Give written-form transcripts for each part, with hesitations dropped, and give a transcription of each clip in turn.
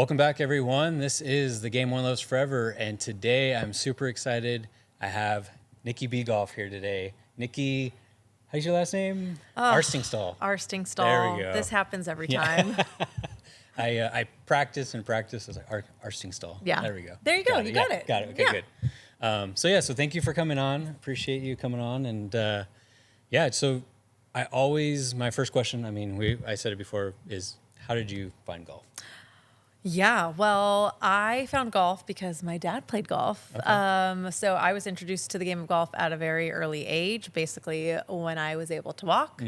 Welcome back, everyone. This is the Game One Loves Forever, and today I'm super excited. I have NikkiBGolf here today. Nikki, how's your last name? Arstingstall. Arstingstall. There we go. This happens every time. I practice and practice. I was like, Arstingstall. Yeah. There we go. There you go. You got it. Got it. Okay, good. So thank you for coming on. Appreciate you coming on. And so my first question, I said it before, is how did you find golf? Yeah, well, I found golf because my dad played golf. Okay. So I was introduced to the game of golf at a very early age. Basically, when I was able to walk,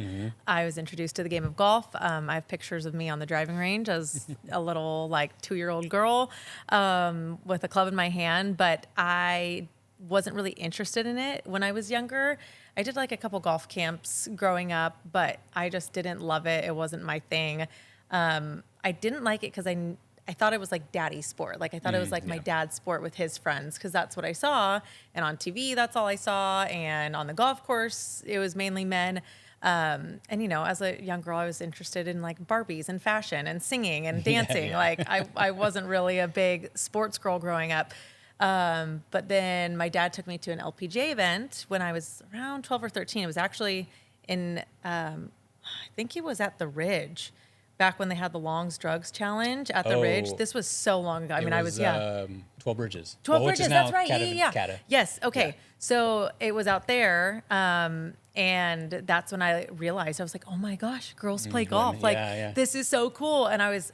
I was introduced to the game of golf. I have pictures of me on the driving range as a little 2-year-old girl with a club in my hand, but I wasn't really interested in it when I was younger. I did a couple golf camps growing up, but I just didn't love it. It wasn't my thing. I didn't like it because I thought it was like daddy's sport. I thought it was my dad's sport with his friends because that's what I saw. And on TV, that's all I saw. And on the golf course, it was mainly men. And, as a young girl, I was interested in Barbies and fashion and singing and dancing. I wasn't really a big sports girl growing up. But then my dad took me to an LPGA event when I was around 12 or 13. It was actually in, I think it was at the Ridge. Back when they had the Longs Drugs Challenge at the Ridge. This was so long ago. I was 12 Bridges. 12 Bridges, that's right. Yeah. Cata. Yes, okay. Yeah. So it was out there, and that's when I realized, I was like, oh my gosh, girls play golf. This is so cool. And I was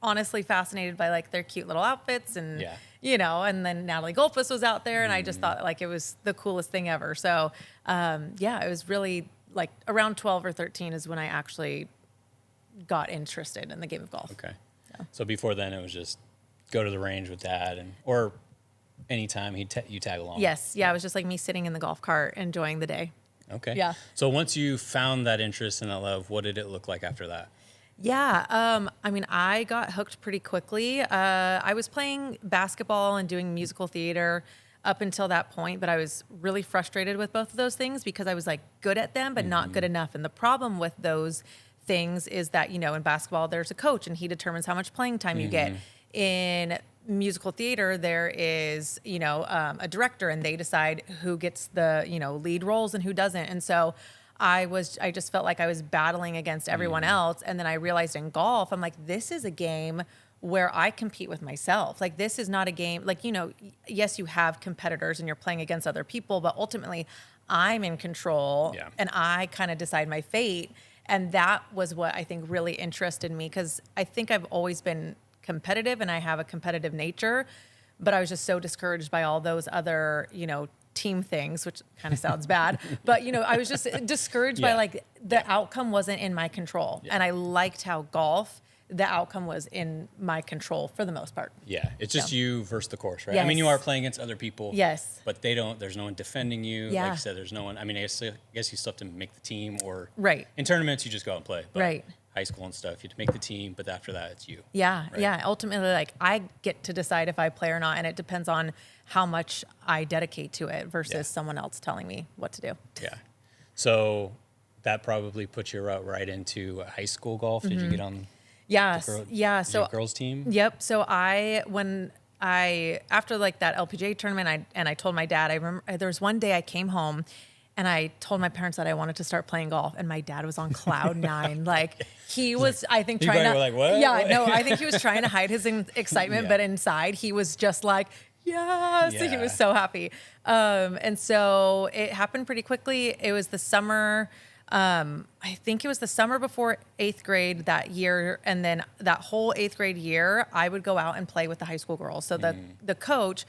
honestly fascinated by their cute little outfits and, and then Natalie Golfus was out there and I just thought it was the coolest thing ever. So, it was really around 12 or 13 is when I actually got interested in the game of golf. Okay. So before then it was just go to the range with dad or anytime you tag along. Yes. Yeah. It was just me sitting in the golf cart enjoying the day. Okay. Yeah. So once you found that interest and that love, what did it look like after that? Yeah. I got hooked pretty quickly. I was playing basketball and doing musical theater up until that point, but I was really frustrated with both of those things because I was good at them, but not good enough. And the problem with those things is that, in basketball, there's a coach and he determines how much playing time you get. In musical theater, there is, a director and they decide who gets the, lead roles and who doesn't. And so I just felt like I was battling against everyone else. And then I realized in golf, I'm like, this is a game where I compete with myself. This is not a game, yes, you have competitors and you're playing against other people, but ultimately I'm in control and I kind of decide my fate. And that was what I think really interested me because I think I've always been competitive and I have a competitive nature, but I was just so discouraged by all those other, team things, which kind of sounds bad, but I was just discouraged by the outcome wasn't in my control. And I liked how golf, the outcome was in my control for the most part. Yeah. It's just you versus the course, right? Yes. You are playing against other people. Yes. But there's no one defending you. Yeah. Like you said, there's no one. I guess you still have to make the team or right. In tournaments, you just go out and play. But right. High school and stuff, you have to make the team, but after that, it's you. Yeah. Right? Yeah. Ultimately, I get to decide if I play or not. And it depends on how much I dedicate to it versus someone else telling me what to do. Yeah. So that probably put you right into high school golf. Did you get on? Yes. So girls team. Yep. So after that LPGA tournament, I told my dad. I remember there was one day I came home, and I told my parents that I wanted to start playing golf, and my dad was on cloud 9. He was, I think, trying to. Like, what? Yeah. No, I think he was trying to hide his excitement, but inside he was just like, yes. Yeah. He was so happy. And so it happened pretty quickly. It was the summer. I think it was the summer before 8th grade that year. And then that whole 8th grade year, I would go out and play with the high school girls. So the coach,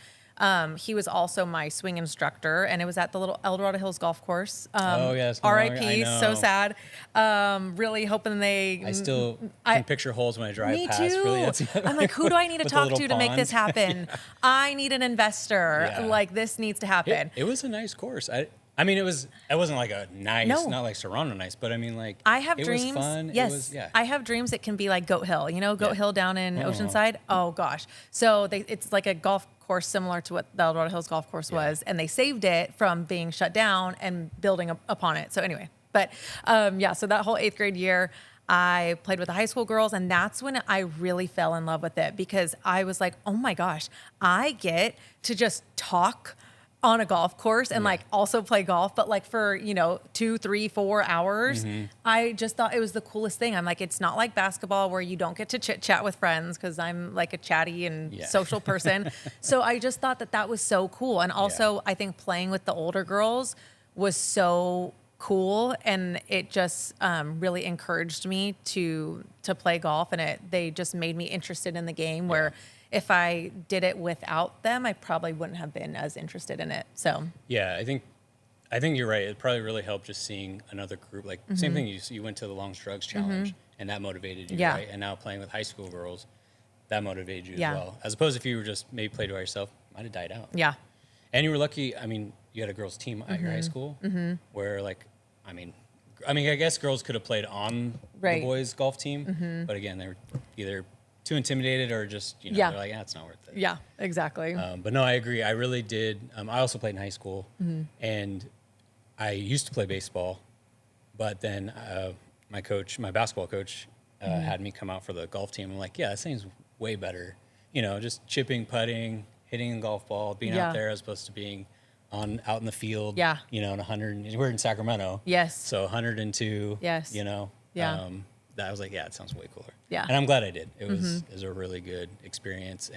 he was also my swing instructor, and it was at the little El Dorado Hills golf course. RIP, so sad. Really hoping I still can picture holes when I drive me past. Too. Really, I'm like, who do I need to talk to make this happen? Yeah. I need an investor. Yeah. This needs to happen. It was a nice course. It wasn't like a nice, not like Serrano nice, but I have it dreams. was fun. Yes, I have dreams. It can be like Goat Hill. Goat Hill down in Oceanside. Oh gosh. So it's like a golf course similar to what the El Dorado Hills golf course was, and they saved it from being shut down and building upon it. So anyway, but so that whole 8th grade year, I played with the high school girls, and that's when I really fell in love with it, because I was like, oh my gosh, I get to just talk on a golf course and like also play golf, but like for, 2, 3, 4 hours. I just thought it was the coolest thing. I'm like, it's not like basketball where you don't get to chit chat with friends, because I'm like a chatty and social person. So I just thought that was so cool. And also I think playing with the older girls was so cool, and it just really encouraged me to play golf, and they just made me interested in the game, where if I did it without them, I probably wouldn't have been as interested in it. So yeah, I think you're right. It probably really helped just seeing another group. Like same thing, you went to the Long Strugs Challenge, and that motivated you, right? And now playing with high school girls, that motivated you as well. As opposed if you were just maybe played by yourself, might have died out. Yeah. And you were lucky. I mean, you had a girls team at your high school, where like, I mean, I guess girls could have played on the boys' golf team, but again, they were either too intimidated or just, they're like, it's not worth it. Yeah, exactly. But no, I agree. I really did. I also played in high school, and I used to play baseball, but then my basketball coach, had me come out for the golf team. I'm like, that seems way better. Just chipping, putting, hitting a golf ball, being out there as opposed to being out in the field. Yeah. In 100. We're in Sacramento. Yes. So 102. Yes. That was like, it sounds way cooler. Yeah. And I'm glad I did. It was a really good experience.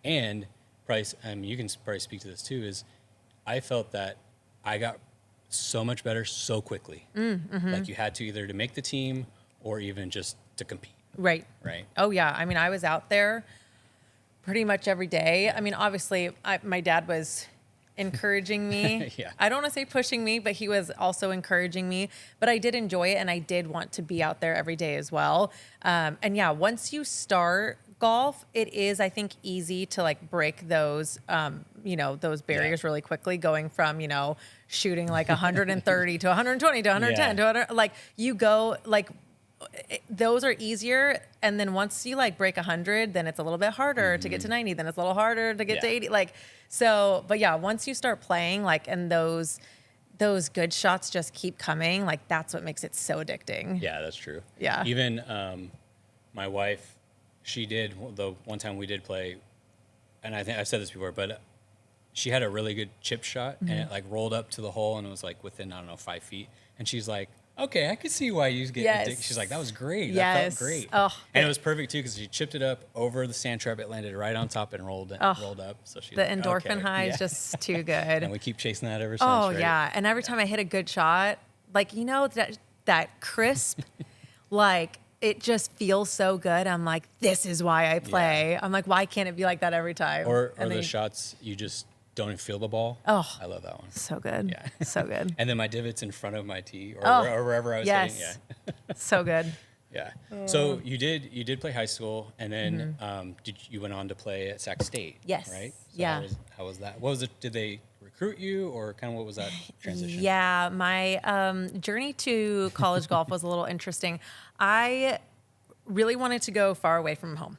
And Bryce, you can probably speak to this too, is I felt that I got so much better so quickly. Like you had to either to make the team or even just to compete. Right. Right. Oh yeah. I mean, I was out there pretty much every day. I mean, obviously my dad was encouraging me. I don't want to say pushing me, but he was also encouraging me. But I did enjoy it, and I did want to be out there every day as well. And once you start golf, it is, I think, easy to like break those, those barriers really quickly, going from, shooting like 130 to 120 to 110 to 100. Like you go like, those are easier, and then once you like break 100, then it's a little bit harder to get to 90, then it's a little harder to get to 80, like so. But once you start playing, like, and those good shots just keep coming, like that's what makes it so addicting. Yeah, that's true. Yeah. Even my wife, she did the one time we did play, and I think I've said this before, but she had a really good chip shot, and it like rolled up to the hole, and it was like within, I don't know, 5 feet, and she's like, okay, I could see why you get addicted. She's like, that was great. That felt great. Oh, and it was perfect too, because she chipped it up over the sand trap. It landed right on top and rolled up. So she the endorphin high is just too good. And we keep chasing that ever since. Oh right? yeah, and every time I hit a good shot, like that crisp, like it just feels so good. I'm like, this is why I play. I'm like, why can't it be like that every time? Or the shots you just don't even feel the ball. Oh, I love that one. So good. Yeah. So good. And then my divots in front of my tee or wherever I was hitting. Yeah. So good. Yeah. So you did play high school, and then you went on to play at Sac State. Yes. Right? So how was that? What was it? Did they recruit you, or kind of what was that transition? Yeah, my journey to college golf was a little interesting. I really wanted to go far away from home.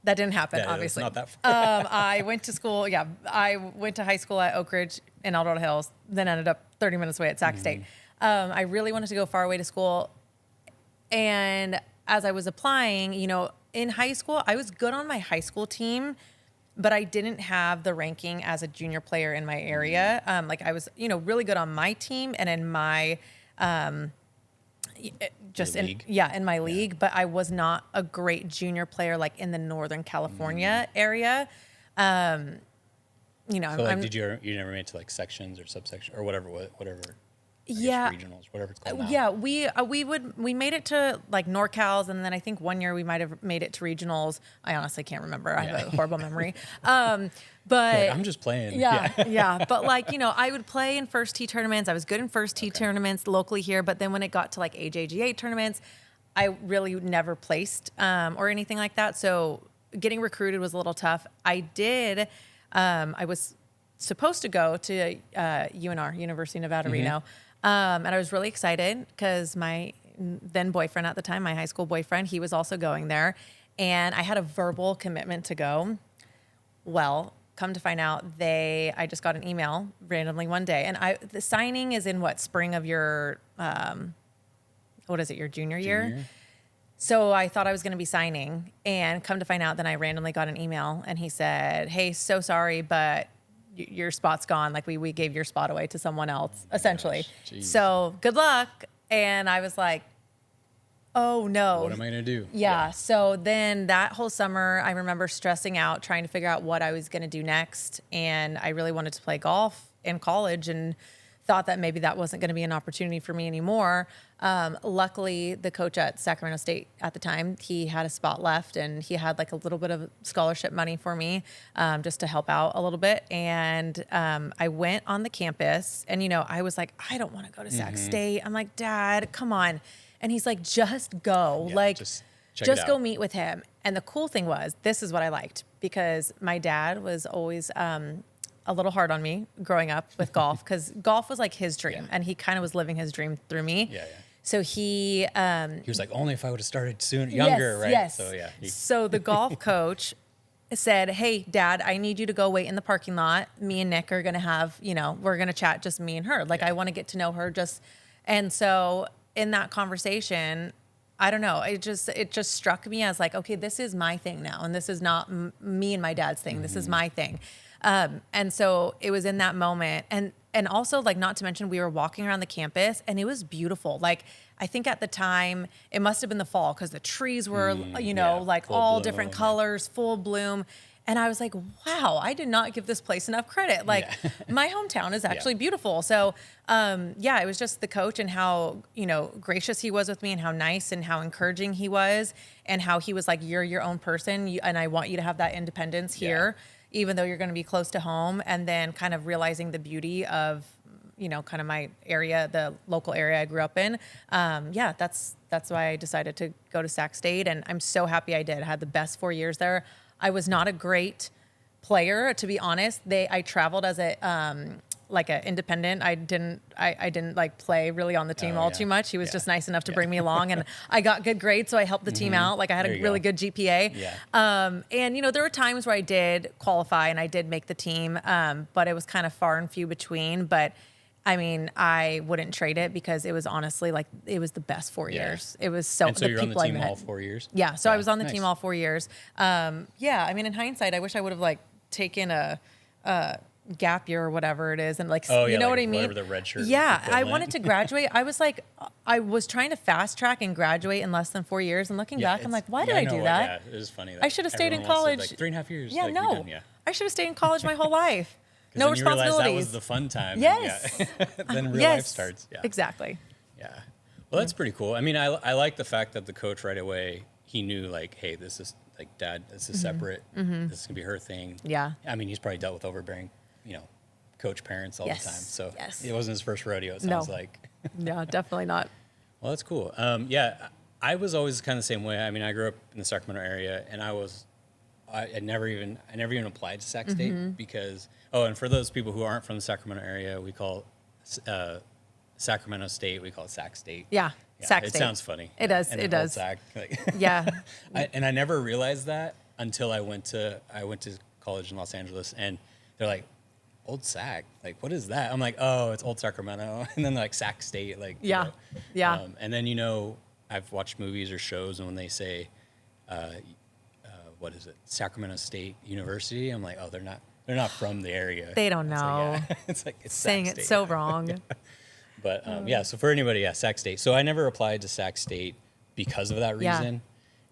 That didn't happen, obviously. It's not that far. I went to school. Yeah, I went to high school at Oak Ridge in El Dorado Hills, then ended up 30 minutes away at Sac State. I really wanted to go far away to school. And as I was applying, in high school, I was good on my high school team, but I didn't have the ranking as a junior player in my area. Like I was, really good on my team and in my in my league, but I was not a great junior player like in the Northern California area. So did you never made it to like sections or subsections or whatever regionals, whatever it's called now. Yeah, we made it to like NorCals, and then I think one year we might have made it to regionals. I honestly can't remember. I have a horrible memory. But like, I'm just playing. Yeah. But like, I would play in first tee tournaments. I was good in first tee tournaments locally here. But then when it got to like AJGA tournaments, I really never placed or anything like that. So getting recruited was a little tough. I was supposed to go to UNR, University of Nevada, Reno. And I was really excited because my then boyfriend at the time, my high school boyfriend, he was also going there. And I had a verbal commitment to go. Well, come to find out, I just got an email randomly one day. And the signing is in spring of your, your junior year? So I thought I was going to be signing, and come to find out, then I randomly got an email, and he said, "Hey, so sorry, but your spot's gone. Like we gave your spot away to someone else, essentially. Jeez. So good luck." And I was like, "Oh no, What am I going to do?" Yeah. So then that whole summer, I remember stressing out, trying to figure out what I was going to do next. And I really wanted to play golf in college and thought that maybe that wasn't going to be an opportunity for me anymore. Luckily, the coach at Sacramento State at the time, he had a spot left, and he had like a little bit of scholarship money for me, just to help out a little bit. And I went on the campus, and, I was like, I don't want to go to Sac State. I'm like, Dad, come on. And he's like, just go, Yeah, like, just just go meet with him. And the cool thing was, this is what I liked, because my dad was always a little hard on me growing up with golf, because golf was like his dream, and he kind of was living his dream through me. Yeah. So he was like, only if I would have started younger, right? Yes. So yeah. So the golf coach said, "Hey, Dad, I need you to go wait in the parking lot. Me and Nick are gonna have, we're gonna chat, just me and her. Like, I want to get to know her." And so in that conversation, I don't know, it just struck me as like, okay, this is my thing now, and this is not me and my dad's thing. This is my thing. And so it was in that moment, and also, like, not to mention, we were walking around the campus, and it was beautiful. Like, I think at the time it must have been the fall, because the trees were, like all different colors, full bloom. And I was like, wow, I did not give this place enough credit. Like, my hometown is actually beautiful. So, it was just the coach, and how, gracious he was with me, and how nice and how encouraging he was, and how he was like, you're your own person, and I want you to have that independence here, even though you're going to be close to home. And then kind of realizing the beauty of, kind of my area, the local area I grew up in. That's why I decided to go to Sac State. And I'm so happy I did. I had the best 4 years there. I was not a great player, to be honest. I traveled as an independent. I didn't like play really on the team too much. He was just nice enough to bring me along, and I got good grades, so I helped the team out. Like, I had a really good GPA. And there were times where I did qualify and I did make the team, but it was kind of far and few between. But I mean, I wouldn't trade it, because it was honestly like, it was the best 4 years. It was so. And so you're on the team all 4 years? Yeah. So I was on the team all 4 years. I mean, in hindsight, I wish I would have like taken a gap year or whatever it is, and like, you know what I mean? Whatever the red shirt. Yeah. I wanted to graduate. I was trying to fast track and graduate in less than 4 years. And looking back, I'm like, why did I do that? Yeah, it was funny. I should have stayed in college. Like 3.5 years. Yeah, like, no. I should have stayed in college my whole life. No then responsibilities. You realize that was the fun time. Yes. Then real life starts. Yeah. Exactly. Yeah. Well, that's pretty cool. I mean, I like the fact that the coach right away, he knew, like, hey, this is like, Dad, this is separate. This is gonna be her thing. Yeah. I mean, he's probably dealt with overbearing, coach parents all the time. So Yes. it wasn't his first rodeo, it sounds like. No, definitely not. Well, that's cool. I was always kind of the same way. I mean, I grew up in the Sacramento area, and I never even applied to Sac State because, and for those people who aren't from the Sacramento area, we call Sacramento State, we call it Sac State. Yeah. Sac State. It sounds funny. It does. And it does. Sac, like, yeah. I never realized that until I went to college in Los Angeles, and they're like, Old Sac, like, what is that? I'm like, oh, it's Old Sacramento. And then like Sac State, like, yeah. And then, I've watched movies or shows, and when they say, what is it, Sacramento State University, I'm like, oh, they're not from the area. They don't know. It's like, it's saying Sac it State. so wrong. But so for anybody, Sac State. So I never applied to Sac State because of that reason.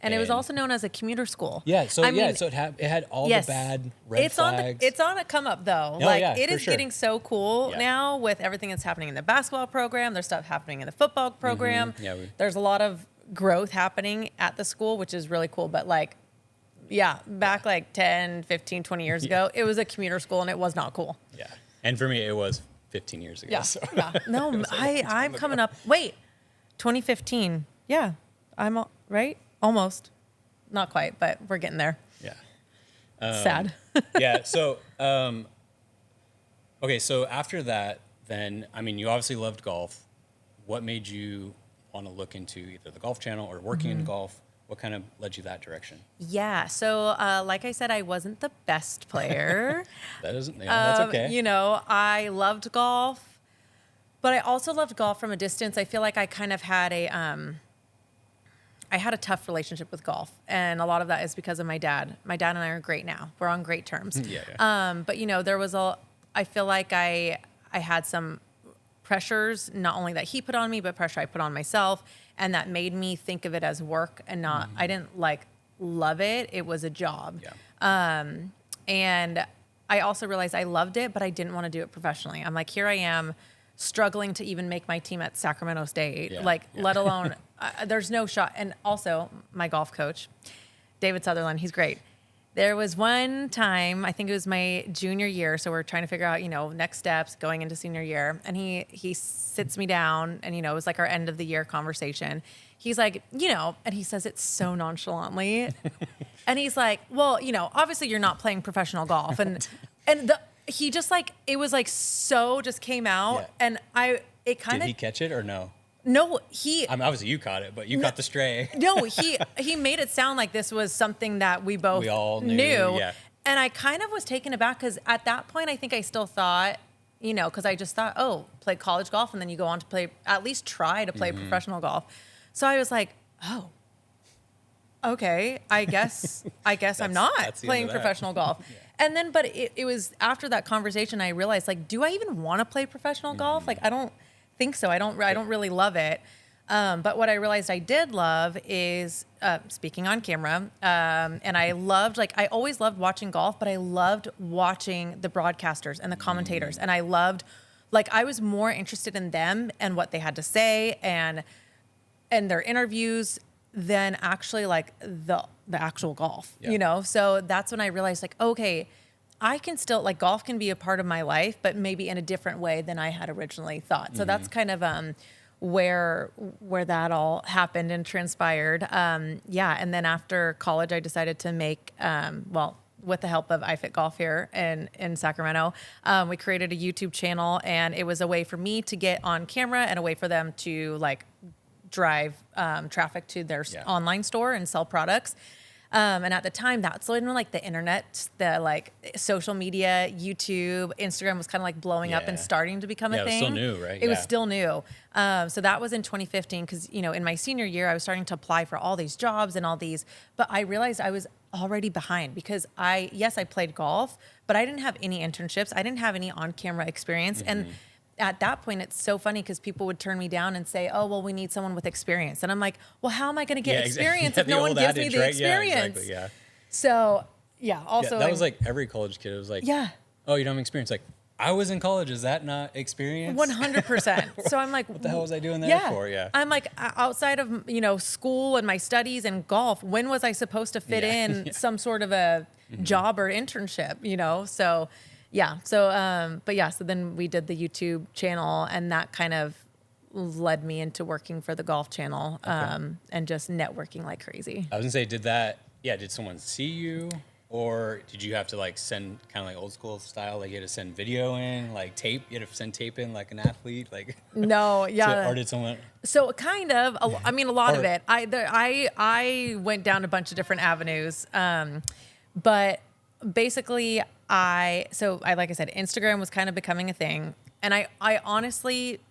And it was also known as a commuter school. Yeah, so so it had all the bad red flags. It's on a come up though. It is getting so cool now with everything that's happening in the basketball program. There's stuff happening in the football program. There's a lot of growth happening at the school, which is really cool. But back like 10, 15, 20 years ago, it was a commuter school, and it was not cool. Yeah. And for me, it was 15 years ago. Yeah. So. Yeah. No, I'm coming up. Wait, 2015. Yeah. I'm right. Almost. Not quite, but we're getting there. Yeah. Sad. Yeah. So, okay. So after that, then, I mean, you obviously loved golf. What made you want to look into either the Golf Channel or working in golf? What kind of led you that direction? Yeah. So, like I said, I wasn't the best player. That's okay. I loved golf, but I also loved golf from a distance. I feel like I kind of had I had a tough relationship with golf, and a lot of that is because of my dad. My dad and I are great now. We're on great terms. But you know, I feel like I had some pressures, not only that he put on me, but pressure I put on myself, and that made me think of it as work and not. I didn't like love it. It was a job. And I also realized I loved it, but I didn't want to do it professionally. I'm like, here I am struggling to even make my team at Sacramento State, let alone, there's no shot. And also my golf coach, David Sutherland, he's great. There was one time, I think it was my junior year, so we're trying to figure out, you know, next steps going into senior year. And he sits me down, and, you know, it was like our end of the year conversation. He's like, you know, and he says it so nonchalantly. And he's like, well, you know, obviously you're not playing professional golf. He just like, it was like so just came out. And it kind of. Did he catch it or no? No, I mean, obviously you caught it, but you caught the stray. No, he made it sound like this was something that we all knew. Yeah. And I kind of was taken aback because at that point, I think I still thought, you know, because I just thought, oh, play college golf and then you go on to at least try to play professional golf. So I was like, oh, okay, I guess I'm not playing professional golf. And then, but it was after that conversation, I realized, like, do I even want to play professional golf? Like, I don't think so. I don't really love it. But what I realized I did love is speaking on camera. And I always loved watching golf, but I loved watching the broadcasters and the commentators. And I loved, I was more interested in them and what they had to say and their interviews than actually the actual golf, you know? So that's when I realized, okay, I can still, golf can be a part of my life, but maybe in a different way than I had originally thought. So that's kind of where that all happened and transpired. And then after college, I decided to make, with the help of iFit Golf here in Sacramento, we created a YouTube channel, and it was a way for me to get on camera and a way for them to drive traffic to their online store and sell products. And at the time, that's when the internet, the social media, YouTube, Instagram was kind of blowing up and starting to become a thing. It was still new, right? It was still new. So that was in 2015 because, in my senior year, I was starting to apply for all these jobs and all these, but I realized I was already behind because I played golf, but I didn't have any internships. I didn't have any on-camera experience. And at that point, it's so funny because people would turn me down and say, oh, well, we need someone with experience. And I'm like, well, how am I going to get experience if no one gives me the experience? Yeah. So, also. That was every college kid. It was oh, you don't have experience. I was in college. Is that not experience? 100%. So I'm like, what the hell was I doing there for? Yeah. I'm like, outside of, school and my studies and golf, when was I supposed to fit in some sort of a job or internship, So, so then we did the YouTube channel, and that kind of led me into working for the golf channel and just networking like crazy. I was gonna say, did someone see you? Or did you have to send kind of old school style? You had to send video in, tape. You had to send tape in like an athlete, No, yeah. Or did someone? So kind of. I mean, a lot of it. I went down a bunch of different avenues, but basically, like I said, Instagram was kind of becoming a thing, and I honestly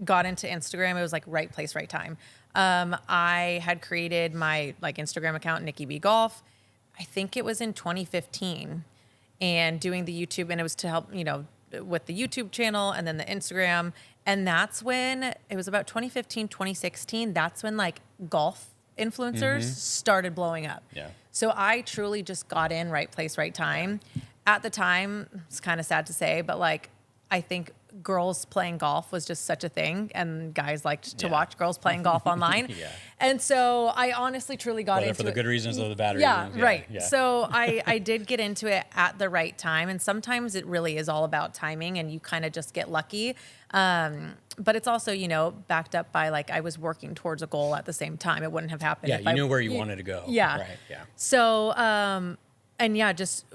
got into Instagram. It was right place, right time. I had created my Instagram account, NikkiBGolf. I think it was in 2015, and doing the YouTube, and it was to help, with the YouTube channel and then the Instagram. And that's when it was about 2015, 2016. That's when golf influencers started blowing up. Yeah. So I truly just got in right place, right time. At the time, it's kind of sad to say, but I think girls playing golf was just such a thing, and guys liked to watch girls playing golf online. And so I honestly, truly got into it. For the good reasons or the bad reasons. Right. Yeah. So I did get into it at the right time, and sometimes it really is all about timing, and you kind of just get lucky. But it's also, backed up by I was working towards a goal at the same time. It wouldn't have happened. Yeah, you knew where you wanted to go. Yeah. Right. Yeah. So, just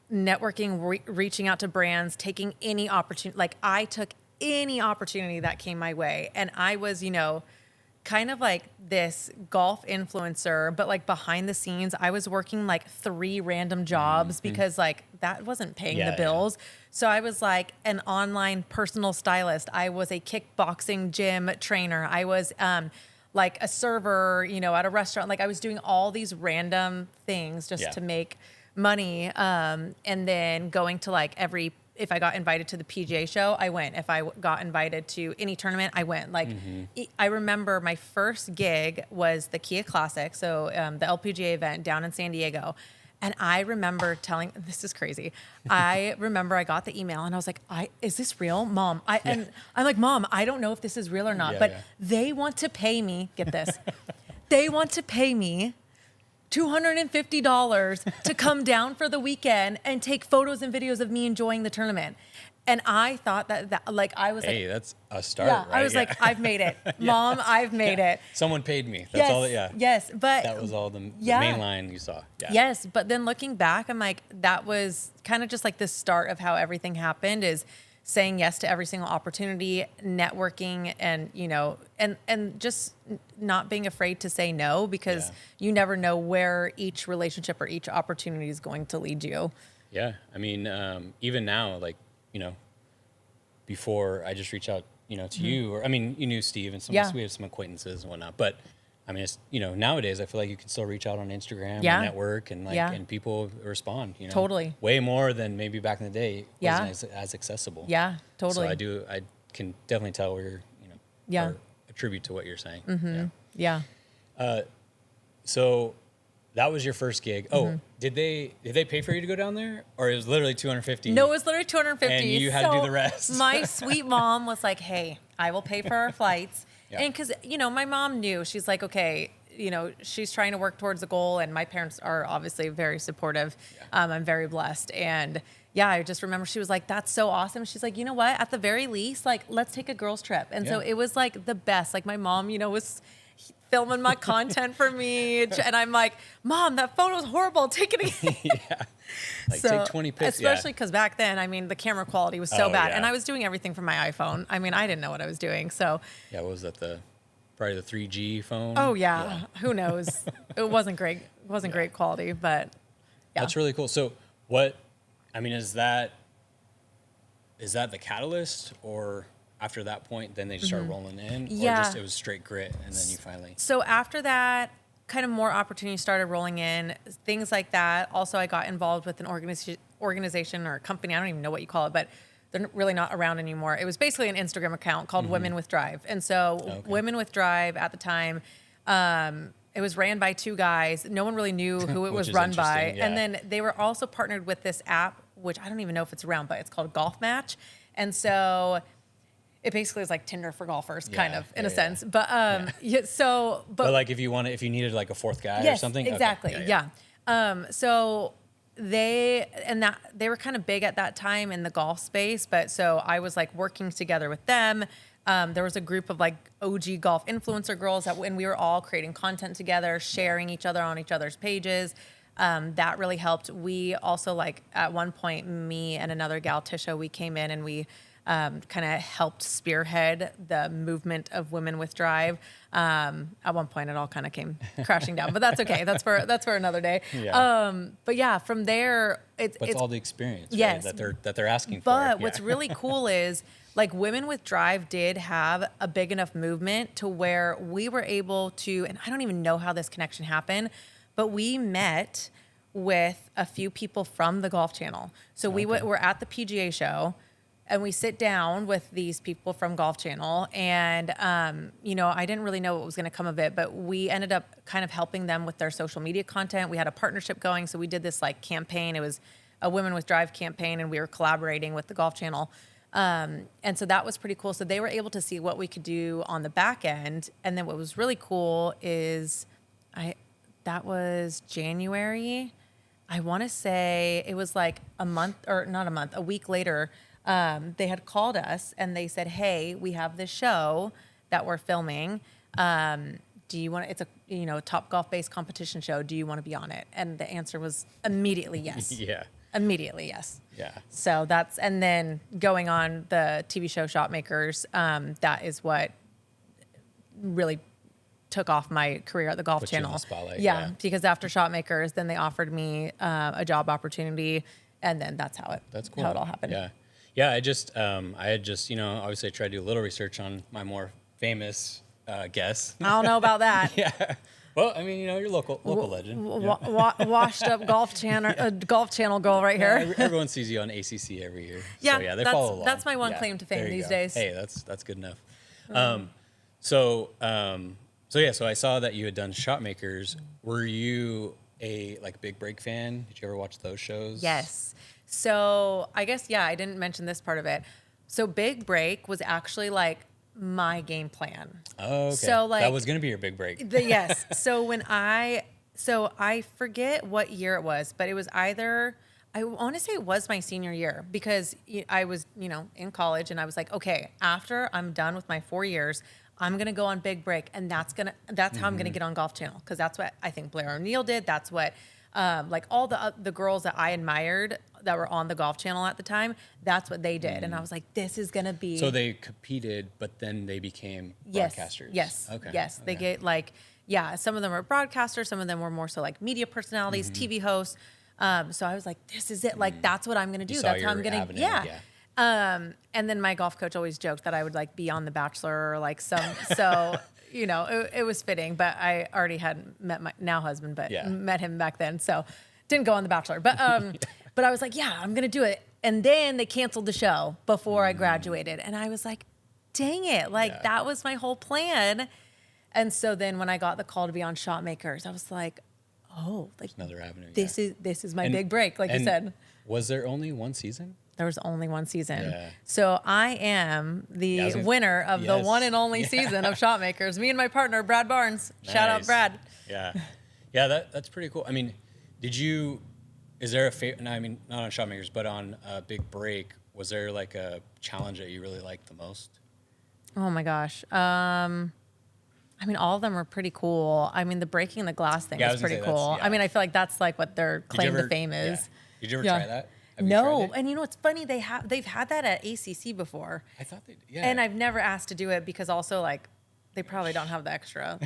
networking, reaching out to brands, taking any opportunity. I took any opportunity that came my way. And I was, kind of this golf influencer, but behind the scenes, I was working 3 random jobs because that wasn't paying the bills. So I was an online personal stylist. I was a kickboxing gym trainer. I was like a server, at a restaurant. Like I was doing all these random things just to make money. And then going to like if I got invited to the PGA show, I went. If I got invited to any tournament, I went. Like, I remember my first gig was the Kia Classic, so the LPGA event down in San Diego. And I remember this is crazy. I remember I got the email and I was like, is this real, Mom? And I'm like, Mom, I don't know if this is real or not, but they want to pay me, get this, they want to pay me $250 to come down for the weekend and take photos and videos of me enjoying the tournament. And I thought that like, I was hey, like, that's a start, yeah, right? I was like, I've made it. Mom, I've made it. Someone paid me. That's Yes, all. Yeah. yes, but that was all the main line you saw. Yeah. Yes, but then looking back, I'm like, that was kind of just like the start of how everything happened, is saying yes to every single opportunity, networking, and and just not being afraid to say no, because you never know where each relationship or each opportunity is going to lead you. Yeah, I mean, even now, like, before I just reach out, to you, or I mean, you knew Steve and we have some acquaintances and whatnot, but I mean, it's, nowadays I feel like you can still reach out on Instagram and network and and people respond, Totally. way more than maybe back in the day. It wasn't as accessible. Yeah, totally. So I can definitely tell where you're, or attribute to what you're saying. Yeah. So that was your first gig. Oh, did they pay for you to go down there, or it was literally $250? No, it was literally $250. And you had to do the rest. My sweet mom was like, "Hey, I will pay for our flights," and because my mom knew, she's like, "Okay." She's trying to work towards a goal, and my parents are obviously very supportive. I'm very blessed, and I just remember she was like, "That's so awesome." She's like, "You know what? At the very least, like, let's take a girls' trip." And so it was like the best. Like my mom, was filming my content for me, and I'm like, "Mom, that photo's horrible. Take it again." Like, take 20 pics. Especially because back then, I mean, the camera quality was so bad, and I was doing everything from my iPhone. I mean, I didn't know what I was doing. So what was that, probably the 3G phone? Oh yeah. Who knows? It wasn't great. It wasn't great quality, but That's really cool. So is that the catalyst, or after that point, then they just started rolling in? Or just it was straight grit and then you finally... So after that, kind of more opportunities started rolling in, things like that. Also, I got involved with an organization or a company. I don't even know what you call it, but they're really not around anymore. It was basically an Instagram account called Women with Drive. And so Women with Drive at the time, it was ran by two guys. No one really knew who it was run by. Yeah. And then they were also partnered with this app, which I don't even know if it's around, but it's called Golf Match. And so it basically is like Tinder for golfers, kind of, in a sense. But but like if you needed like a fourth guy or something? Exactly. Okay. So they were kind of big at that time in the golf space, but so I was like working together with them. There was a group of like OG golf influencer girls and we were all creating content together, sharing each other on each other's pages. That really helped. We also, like, at one point, me and another gal, Tisha, we came in and we kind of helped spearhead the movement of Women with Drive. At one point, it all kind of came crashing down, but that's okay. That's for another day. Yeah. But yeah, from there, it's all the experience, right, yes, that they're asking for. But what's really cool is, like, Women with Drive did have a big enough movement to where we were able to, and I don't even know how this connection happened, but we met with a few people from the Golf Channel. So we were at the PGA show, and we sit down with these people from Golf Channel, and I didn't really know what was going to come of it, but we ended up kind of helping them with their social media content. We had a partnership going, so we did this like campaign. It was a Women with Drive campaign, and we were collaborating with the Golf Channel. And so that was pretty cool. So they were able to see what we could do on the back end. And then what was really cool is that was January. I want to say it was like a week later. They had called us and they said, "Hey, we have this show that we're filming. Do you want it's a top golf based competition show. Do you want to be on it?" And the answer was immediately yes. Yeah. Immediately yes. Yeah. So and then going on the TV show Shotmakers, that is what really took off my career at the Golf Channel. You in the spotlight, yeah, because after Shotmakers, then they offered me a job opportunity, and then that's how it all happened. Yeah, yeah. I had just obviously I tried to do a little research on my more famous guess. I don't know about that. Yeah. Well, I mean, you're local legend. Washed up golf channel girl right Yeah, here. everyone sees you on ACC every year. Yeah, So, they follow along. that's my one Yeah, claim to fame there you these go. days. Hey, that's good enough. So I saw that you had done Shotmakers. Were you a big break fan? Did you ever watch those shows? Yes. So I guess, I didn't mention this part of it. So Big Break was actually like my game plan. Oh, okay. So that was going to be your big break. Yes. So I forget what year it was, but it was either, I want to say it was my senior year because I was, in college and I was like, okay, after I'm done with my 4 years, I'm going to go on Big Break. And that's how I'm going to get on Golf Channel. Cause that's what I think Blair O'Neill did. That's what, all the girls that I admired that were on the Golf Channel at the time, that's what they did. And I was like, this is going to be. So they competed, but then they became broadcasters. Yes. Okay. Yes. They Okay. get some of them were broadcasters. Some of them were more so like media personalities, TV hosts. So I was like, this is it. Like, that's what I'm going to do. You saw That's how I'm your going avenue, to, yeah. yeah. And then my golf coach always joked that I would be on The Bachelor or so, it was fitting, but I already had met my now husband, but met him back then. So didn't go on The Bachelor, but, but I was like, yeah, I'm going to do it. And then they canceled the show before I graduated. And I was like, dang it. That was my whole plan. And so then when I got the call to be on Shotmakers, I was like, oh, Another avenue. this is my big break. Like you said. Was there only one season? There was only one season. Yeah. So I am the winner of the one and only season of Shotmakers. Me and my partner, Brad Barnes. Nice. Shout out, Brad. Yeah. Yeah, that's pretty cool. I mean, is there I mean, not on Shotmakers, but on Big Break, was there a challenge that you really liked the most? Oh my gosh. I mean, all of them were pretty cool. I mean, the breaking the glass thing was pretty cool. I mean, I feel like that's what their claim to fame is. Yeah. Did you ever try that? No, and what's funny? They've had that at ACC before. I thought they did. Yeah. And I've never asked to do it because also they probably don't have the extra.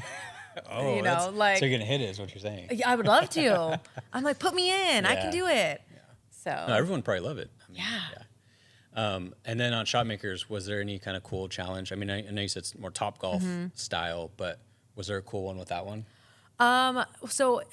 Oh, so you're gonna hit it, is what you're saying. Yeah, I would love to. I'm like, put me in. I can do it. Yeah. So no, everyone probably love it. I mean, yeah. And then on Shotmakers, was there any kind of cool challenge? I mean, I know you said it's more Topgolf style, but was there a cool one with that one? So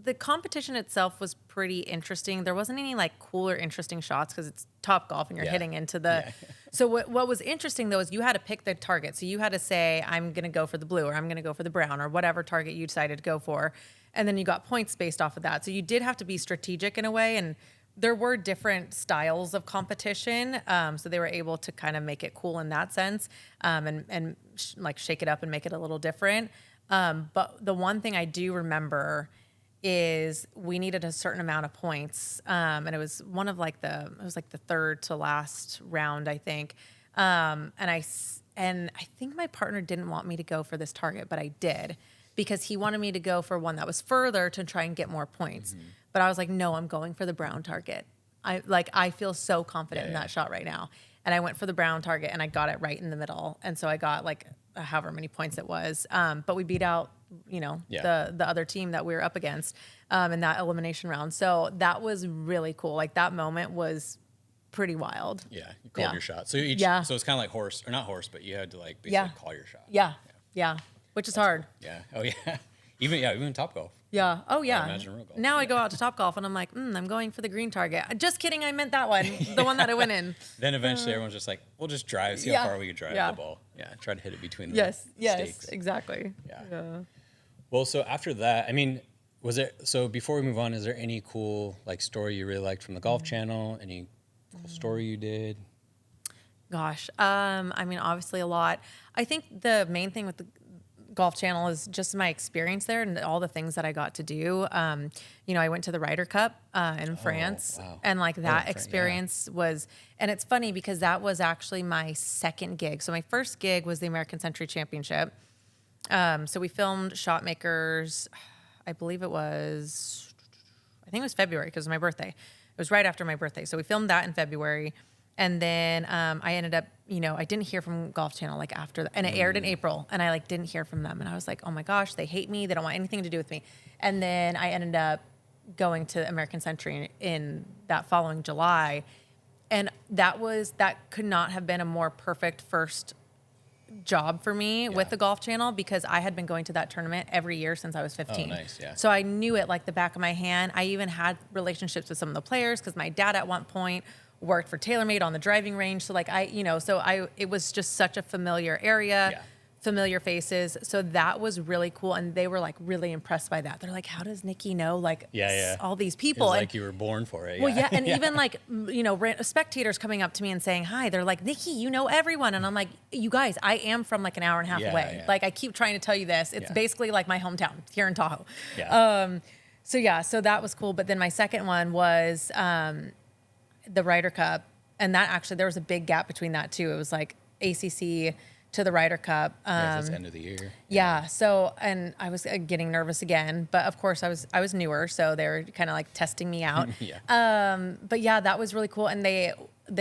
the competition itself was pretty interesting. There wasn't any cool or interesting shots because it's Topgolf and you're hitting into the. So what was interesting though is you had to pick the target. So you had to say, I'm going to go for the blue or I'm going to go for the brown or whatever target you decided to go for. And then you got points based off of that. So you did have to be strategic in a way. And there were different styles of competition. So they were able to kind of make it cool in that sense and shake it up and make it a little different. But the one thing I do remember is we needed a certain amount of points. And it was one of the third to last round, I think. And I think my partner didn't want me to go for this target, but I did because he wanted me to go for one that was further to try and get more points. Mm-hmm. But I was like, no, I'm going for the brown target. I feel so confident in that shot right now. And I went for the brown target and I got it right in the middle. And so I got however many points it was. But we beat out, the other team that we were up against in that elimination round. So that was really cool. That moment was pretty wild. Yeah, you called your shot. So so it's kind of like horse, or not horse, but you had to basically call your shot. Yeah. Which is hard. Yeah. Oh yeah. Even Topgolf. Yeah. Oh yeah. Imagine real golf. Now I go out to Topgolf and I'm like, I'm going for the green target. Just kidding. I meant that one, the one that I went in. Then eventually everyone's just like, we'll just drive, see how far we can drive the ball. Yeah. Try to hit it between the stakes. Yes, exactly. Yeah. Well, so after that, I mean, so before we move on, is there any cool story you really liked from the Golf Channel? Any cool story you did? Gosh. I mean, obviously a lot. I think the main thing with the Golf Channel is just my experience there and all the things that I got to do. I went to the Ryder Cup in France, and that experience was, and it's funny because that was actually my second gig. So my first gig was the American Century Championship. So we filmed Shotmakers, I think it was February because it was my birthday. It was right after my birthday. So we filmed that in February. And then I ended up, I didn't hear from Golf Channel after that. And it aired in April and I didn't hear from them. And I was like, oh my gosh, they hate me. They don't want anything to do with me. And then I ended up going to American Century in that following July. And that could not have been a more perfect first job for me with the Golf Channel because I had been going to that tournament every year since I was 15. Oh, nice, yeah. So I knew it like the back of my hand. I even had relationships with some of the players because my dad at one point worked for TaylorMade on the driving range. So like it was just such a familiar area, familiar faces. So that was really cool. And they were like really impressed by that. They're like, how does Nikki know like all these people? It was and, like you were born for it. well, yeah. And even like, spectators coming up to me and saying, hi, they're like, Nikki, you know everyone. And I'm like, you guys, I am from like an hour and a half away. Yeah. Like I keep trying to tell you this. It's basically like my hometown here in Tahoe. Yeah. So that was cool. But then my second one was the Ryder Cup. And that actually, there was a big gap between that too. It was like ACC to the Ryder Cup. It's the end of the year. Yeah. So, and I was getting nervous again, but of course I was newer, so they were kind of like testing me out. But yeah, that was really cool. And they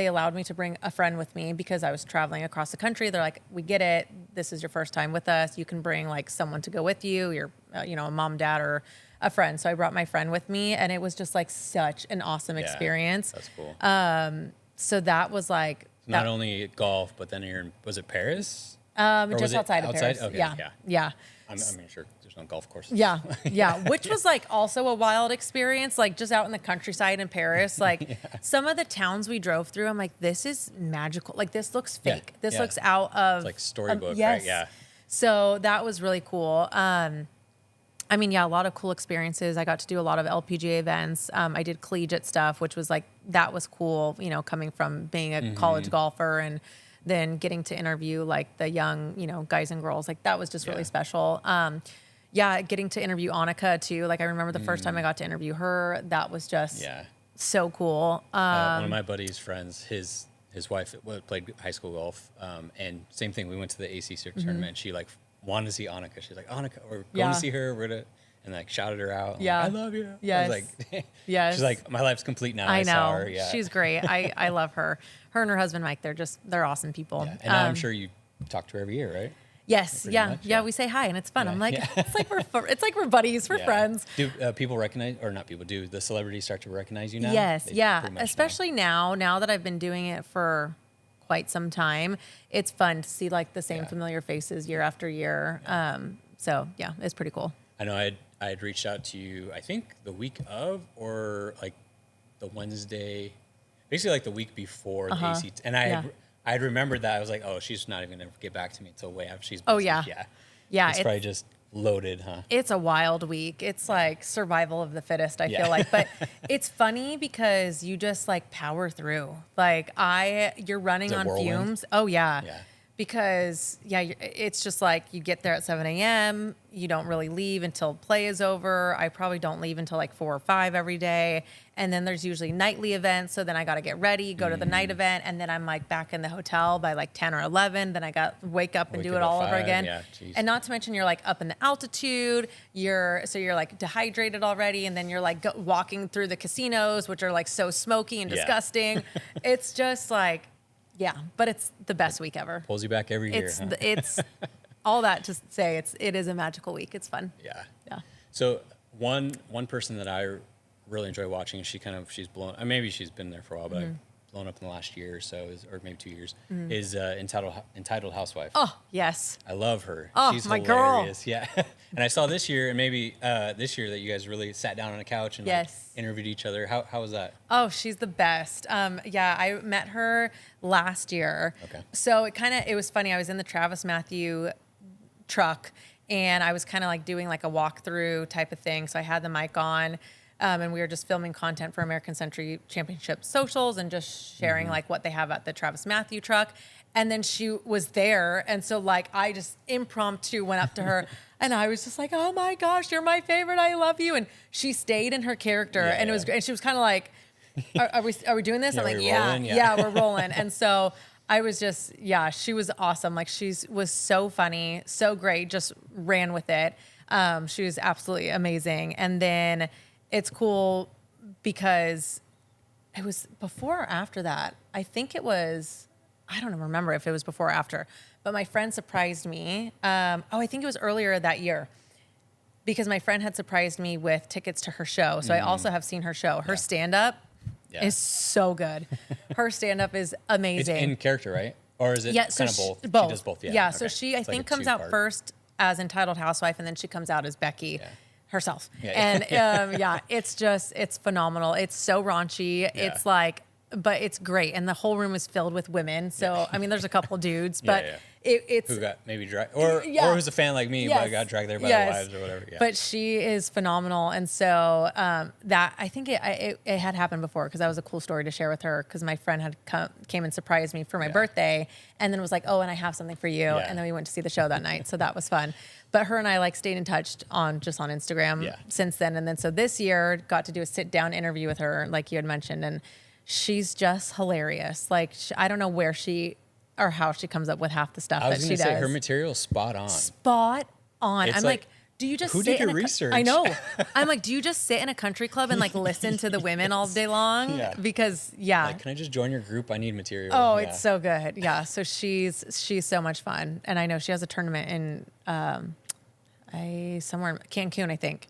allowed me to bring a friend with me because I was traveling across the country. They're like, we get it. This is your first time with us. You can bring like someone to go with you, your, a mom, dad, or a friend. So I brought my friend with me, and it was just like such an awesome experience. That's cool. So that was like, not only golf, but then was it Paris? Just outside of Paris. Okay, yeah. I'm sure there's no golf courses. Yeah, which was like also a wild experience, like just out in the countryside in Paris. Like some of the towns we drove through, I'm like, this is magical. Like this looks fake. This looks out of it's like storybook, yes. right? Yeah. So that was really cool. A lot of cool experiences. I got to do a lot of LPGA events. I did collegiate stuff, which was like, that was cool, coming from being a college golfer and then getting to interview like the young, guys and girls. Like that was just really special. Getting to interview Annika too. Like I remember the first time I got to interview her, that was just so cool. One of my buddy's friends, his wife played high school golf. And same thing, we went to the ACC tournament. She like wanted to see Annika. She's like, Annika, we're going to see her. And like shouted her out. Yeah. Like, I love you. Yes. I was like, yes. She's like, my life's complete now. I know. Saw her. Yeah. She's great. I love her. Her and her husband, Mike, they're awesome people. Yeah. And I'm sure you talk to her every year, right? Yes. Yeah. We say hi and it's fun. I'm like, it's like we're buddies. We're friends. Do people recognize, or not people, do the celebrities start to recognize you now? Yes. They Yeah. Especially now that I've been doing it for quite some time, it's fun to see like the same familiar faces year after year. So yeah, it's pretty cool. I know I had reached out to you, I think the week of, or like the Wednesday, basically like the week before the ACC. And I had remembered that. I was like, oh, she's not even going to get back to me until way after she's busy. Oh, yeah. Yeah. It's probably just loaded, huh? It's a wild week. It's like survival of the fittest, I feel like. But it's funny because you just like power through. Like you're running on fumes. Oh, yeah. Because, it's just like you get there at 7 a.m. You don't really leave until play is over. I probably don't leave until like 4 or 5 every day. And then there's usually nightly events. So then I got to get ready, go to the night event. And then I'm like back in the hotel by like 10 or 11. Then I got to wake up and do it all over again. Yeah, and not to mention you're like up in the altitude. You're like dehydrated already. And then you're like walking through the casinos, which are like so smoky and disgusting. It's just like, but it's the best week ever. Pulls you back every year. It's all that to say it is a magical week. It's fun. Yeah. So one person that I really enjoy watching, she's blown, maybe she's been there for a while, but blown up in the last year or so, or maybe 2 years, is Entitled Housewife. Oh, yes. I love her. Oh, she's my hilarious. girl. Yeah. And I saw this year, and maybe this year, that you guys really sat down on a couch and like, interviewed each other. How was that? Oh, she's the best. I met her last year. Okay. So it was funny. I was in the Travis Matthew truck, and I was kind of like doing like a walkthrough type of thing. So I had the mic on. And we were just filming content for American Century Championship socials and just sharing like what they have at the Travis Matthew truck. And then she was there. And so like, I just impromptu went up to her and I was just like, oh my gosh, you're my favorite. I love you. And she stayed in her character and it was great. And she was kind of like, are we doing this? I'm like, yeah, we're rolling. And so I was just, she was awesome. Like she was so funny, so great, just ran with it. She was absolutely amazing. And then it's cool because it was before or after that. I think it was, I don't remember if it was before or after, but my friend surprised me. I think it was earlier that year because my friend had surprised me with tickets to her show. So I also have seen her show. Her stand-up is so good. Her stand-up is amazing. It's in character, right? Or is it Yeah, kind of both? Both. She does both. Yeah. Okay. So she, I It's like think, a comes out two-part. first as entitled housewife, and then she comes out as Becky herself. Yeah. And it's phenomenal. It's so raunchy. Yeah. It's like, but it's great, and the whole room is filled with women. So I mean, there's a couple dudes, but it's who got maybe dragged, or who's a fan like me, but got dragged there by their wives or whatever. Yeah. But she is phenomenal, and so that I think it had happened before, because that was a cool story to share with her, because my friend had came and surprised me for my birthday, and then was like, oh, and I have something for you, and then we went to see the show that night, so that was fun. But her and I like stayed in touch on Instagram since then, and then so this year got to do a sit down interview with her, like you had mentioned, and she's just hilarious. Like I don't know where she or how she comes up with half the stuff that she does. I was going to say her material's spot on. Spot on. It's I'm like, do you just who sit did your in research? I know. I'm like, do you just sit in a country club and like listen to the women all day long? Yeah. Because Like, can I just join your group? I need material. Oh, it's so good. Yeah. So she's so much fun, and I know she has a tournament in somewhere in Cancun, I think,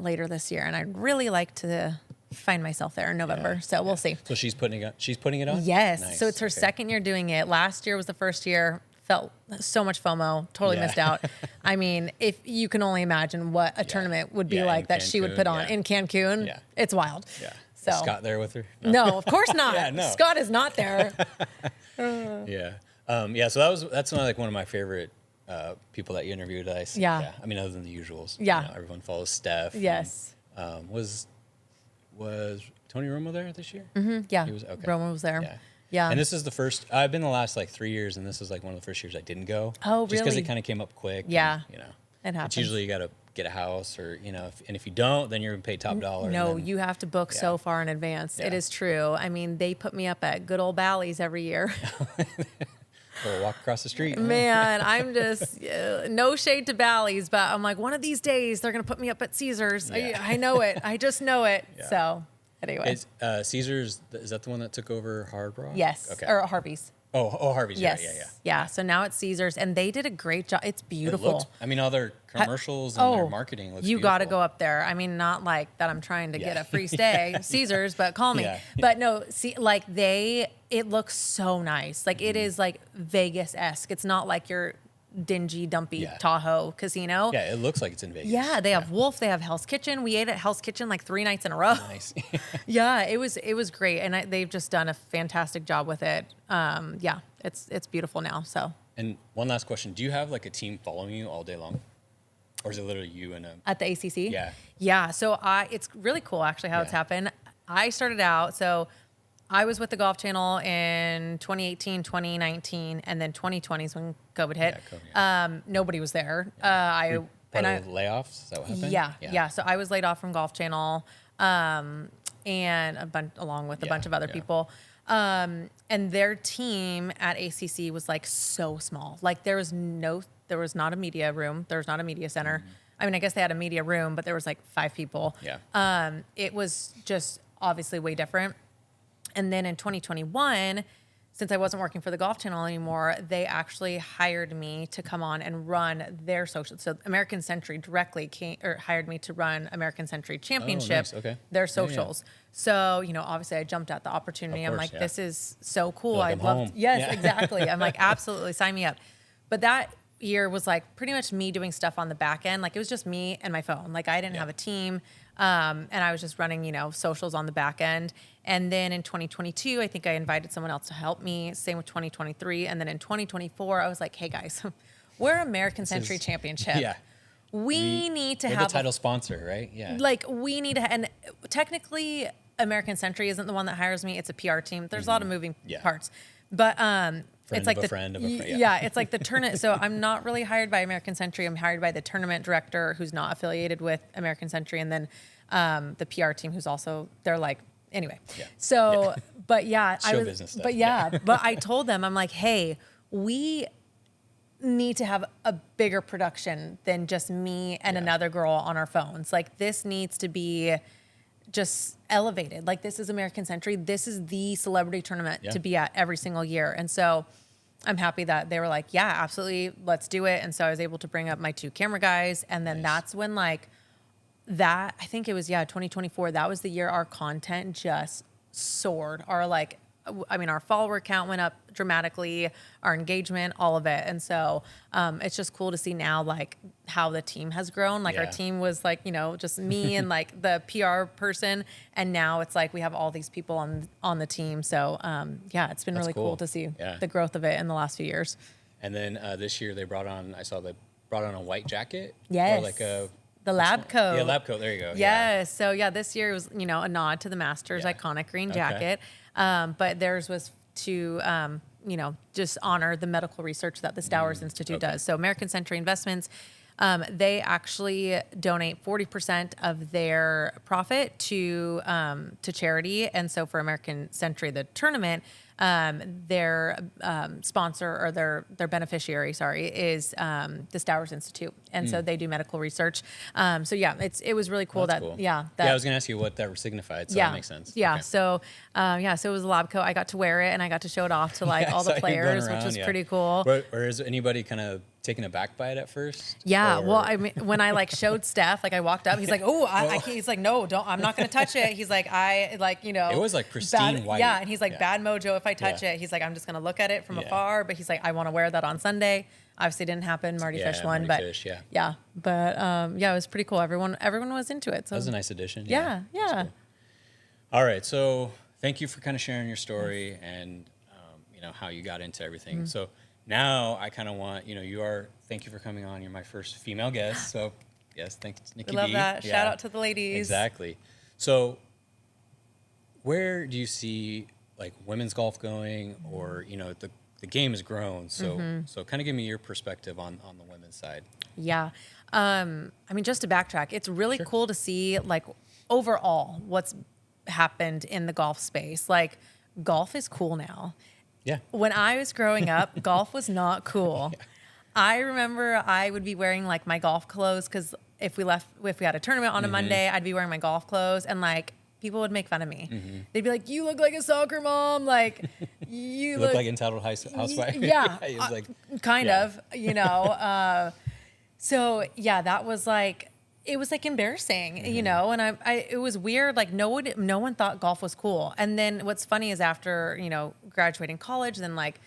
later this year, and I'd really like to find myself there in November. So we'll see. So she's putting it on? Yes. Nice. So it's her second year doing it. Last year was the first year. Felt so much FOMO. Totally missed out. I mean, if you can only imagine what a tournament would be like that she would put on in Cancun. Yeah. It's wild. Yeah. So Is Scott there with her? No, of course not. Yeah, no. Scott is not there. Yeah. So that's one of my favorite people that you interviewed. Yeah. I mean, other than the usuals. Yeah. You know, everyone follows Steph. Yes. And, was Tony Romo there this year? Mm-hmm. Yeah. He was okay. Romo was there. Yeah. Yeah. And this is the first. I've been the last like 3 years, and this is like one of the first years I didn't go. Oh, Just because really? it kind of came up quick. Yeah. And, It happens. It's usually you got to get a house, or if you don't, then you're gonna pay top dollar. No, you have to book so far in advance. It is true. I mean, they put me up at good old Bally's every year. Or walk across the street. Man, I'm just no shade to Bally's, but I'm like, one of these days they're gonna put me up at Caesars. Yeah. I know it. I just know it. Yeah. So anyway, Is Caesars, is that the one that took over Hard Rock? yes, Okay. or Harvey's. Oh, Harvey's. Yes, Yeah. So now it's Caesars, and they did a great job. It's beautiful. It looks, I mean, all their commercials and their marketing looks you beautiful. got to go up there. I mean, not like that I'm trying to get a free stay, Caesars, but call me. Yeah. But no, see, like it looks so nice. Like it is like Vegas-esque. It's not like your dingy, dumpy Tahoe casino. Yeah, it looks like it's in Vegas. Yeah, they have Wolf, they have Hell's Kitchen. We ate at Hell's Kitchen like 3 nights in a row. Nice. Yeah, it was great, and they've just done a fantastic job with it. Yeah, it's beautiful now. So. And one last question: do you have like a team following you all day long, or is it literally you and a? At the ACC? Yeah. Yeah. So it's really cool actually how it's happened. I started out, so I was with the Golf Channel in 2018, 2019, and then 2020 is when COVID hit. Yeah, COVID, Nobody was there. Part of layoffs? Is that what happened? Yeah. So I was laid off from Golf Channel, and along with a bunch of other people. And their team at ACC was like so small. Like there was not a media room. There was not a media center. I mean, I guess they had a media room, but there was like 5 people. Yeah. It was just obviously way different. And then in 2021, since I wasn't working for the Golf Channel anymore, they actually hired me to come on and run their social. So American Century directly hired me to run American Century Championship, nice. Okay. their socials. So, obviously I jumped at the opportunity. Of I'm course, like, this is so cool. Like, I'd I'm love home. Yes, Yeah. exactly. I'm like, absolutely, sign me up. But that year was like pretty much me doing stuff on the back end. Like it was just me and my phone. Like I didn't have a team. And I was just running, socials on the back end. And then in 2022, I think I invited someone else to help me. Same with 2023. And then in 2024, I was like, hey guys, we're American Century Championship. Yeah. We need to we're have the title sponsor, right? Yeah. like we need to, and technically American Century isn't the one that hires me. It's a PR team. There's a lot of moving parts, but it's like the friend of a friend. yeah, it's like the tournament. So I'm not really hired by American Century. I'm hired by the tournament director, who's not affiliated with American Century, and then the PR team, who's also they're like anyway. Yeah. So, but yeah, Show business stuff. But yeah, but I told them, I'm like, hey, we need to have a bigger production than just me and another girl on our phones. Like this needs to be just elevated. Like this is American Century. This is the celebrity tournament to be at every single year. And so I'm happy that they were like, yeah, absolutely. Let's do it. And so I was able to bring up my 2 camera guys. And then that's when like I think it was, 2024. That was the year our content just soared. Our like I mean, our follower count went up dramatically, our engagement, all of it. And so it's just cool to see now, like, how the team has grown. Like, our Yeah. team was like, you know, just me and like the PR person. And now it's like we have all these people on the team. So yeah, it's been That's really cool cool. to see Yeah. the growth of it in the last few years. And then this year I saw they brought on a white jacket. Yes. Or like a The lab coat. Yeah, lab coat. There you go. Yes. So yeah, this year was, you know, a nod to the Masters Yeah. iconic green Okay. jacket. But theirs was to, you know, just honor the medical research that the Stowers Institute okay. does. So American Century Investments, they actually donate 40% of their profit to charity. And so for American Century, the tournament, their sponsor or their beneficiary, is the Stowers Institute, and so they do medical research. So yeah, it was really cool That's that cool. yeah I was gonna ask you what that signified. So that makes sense. yeah. Okay. So so it was a lab coat. I got to wear it and I got to show it off to like Yeah, I all saw the you going players, which around, was yeah. pretty cool. Or is anybody kind of taken aback by it at first? Yeah, Or- well, I mean, when I like showed Steph, like I walked up, he's like, "Oh, he's like, no, don't, I'm not gonna touch it." He's like, you know, It was, like, pristine white. Yeah, and he's like, Yeah. bad mojo if I touch Yeah. it. He's like, I'm just gonna look at it from Yeah. afar, but he's like, I want to wear that on Sunday. Obviously, didn't happen. Marty Yeah, Fish won, Marty but Fish, yeah. yeah, but yeah, it was pretty cool. Everyone was into it. So That was a nice addition. yeah, That's yeah. cool. All right, so thank you for kind of sharing your story and you know how you got into everything. So now I kind of want thank you for coming on. You're my first female guest, so yes, thanks, Nikki. We love B. that. Yeah, Shout out to the ladies. exactly. So where do you see like women's golf going, or the game has grown, so so kind of give me your perspective on the women's side. Yeah. I mean, just to backtrack, it's really cool to see like overall what's happened in the golf space. Like golf is cool now. Yeah. When I was growing up, golf was not cool. I remember I would be wearing like my golf clothes because if we had a tournament on a Monday, I'd be wearing my golf clothes and like people would make fun of me. They'd be like, "You look like a soccer mom. Like you Look like entitled housewife. Yeah, It was like kind yeah. of, you know. So yeah, that was like, it was like embarrassing, you know, and it was weird. Like no one thought golf was cool. And then what's funny is after, you know, graduating college, then like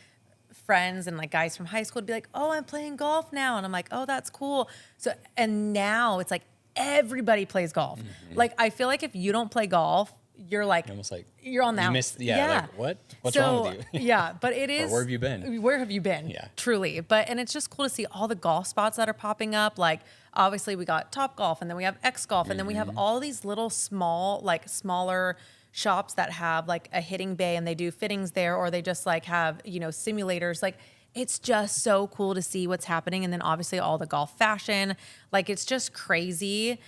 friends and like guys from high school would be like, "Oh, I'm playing golf now." And I'm like, "Oh, that's cool." So, and now it's like everybody plays golf. Like, I feel like if you don't play golf, you're like, Almost like you're on the you outs. missed. Yeah. Like what's wrong with you? Yeah, but it is. where have you been? Where have you been? Yeah. Truly. And it's just cool to see all the golf spots that are popping up. Like, obviously we got Top Golf and then we have X Golf and then we have all these little smaller shops that have like a hitting bay and they do fittings there, or they just like have, you know, simulators. Like, it's just so cool to see what's happening. And then obviously all the golf fashion, like it's just crazy.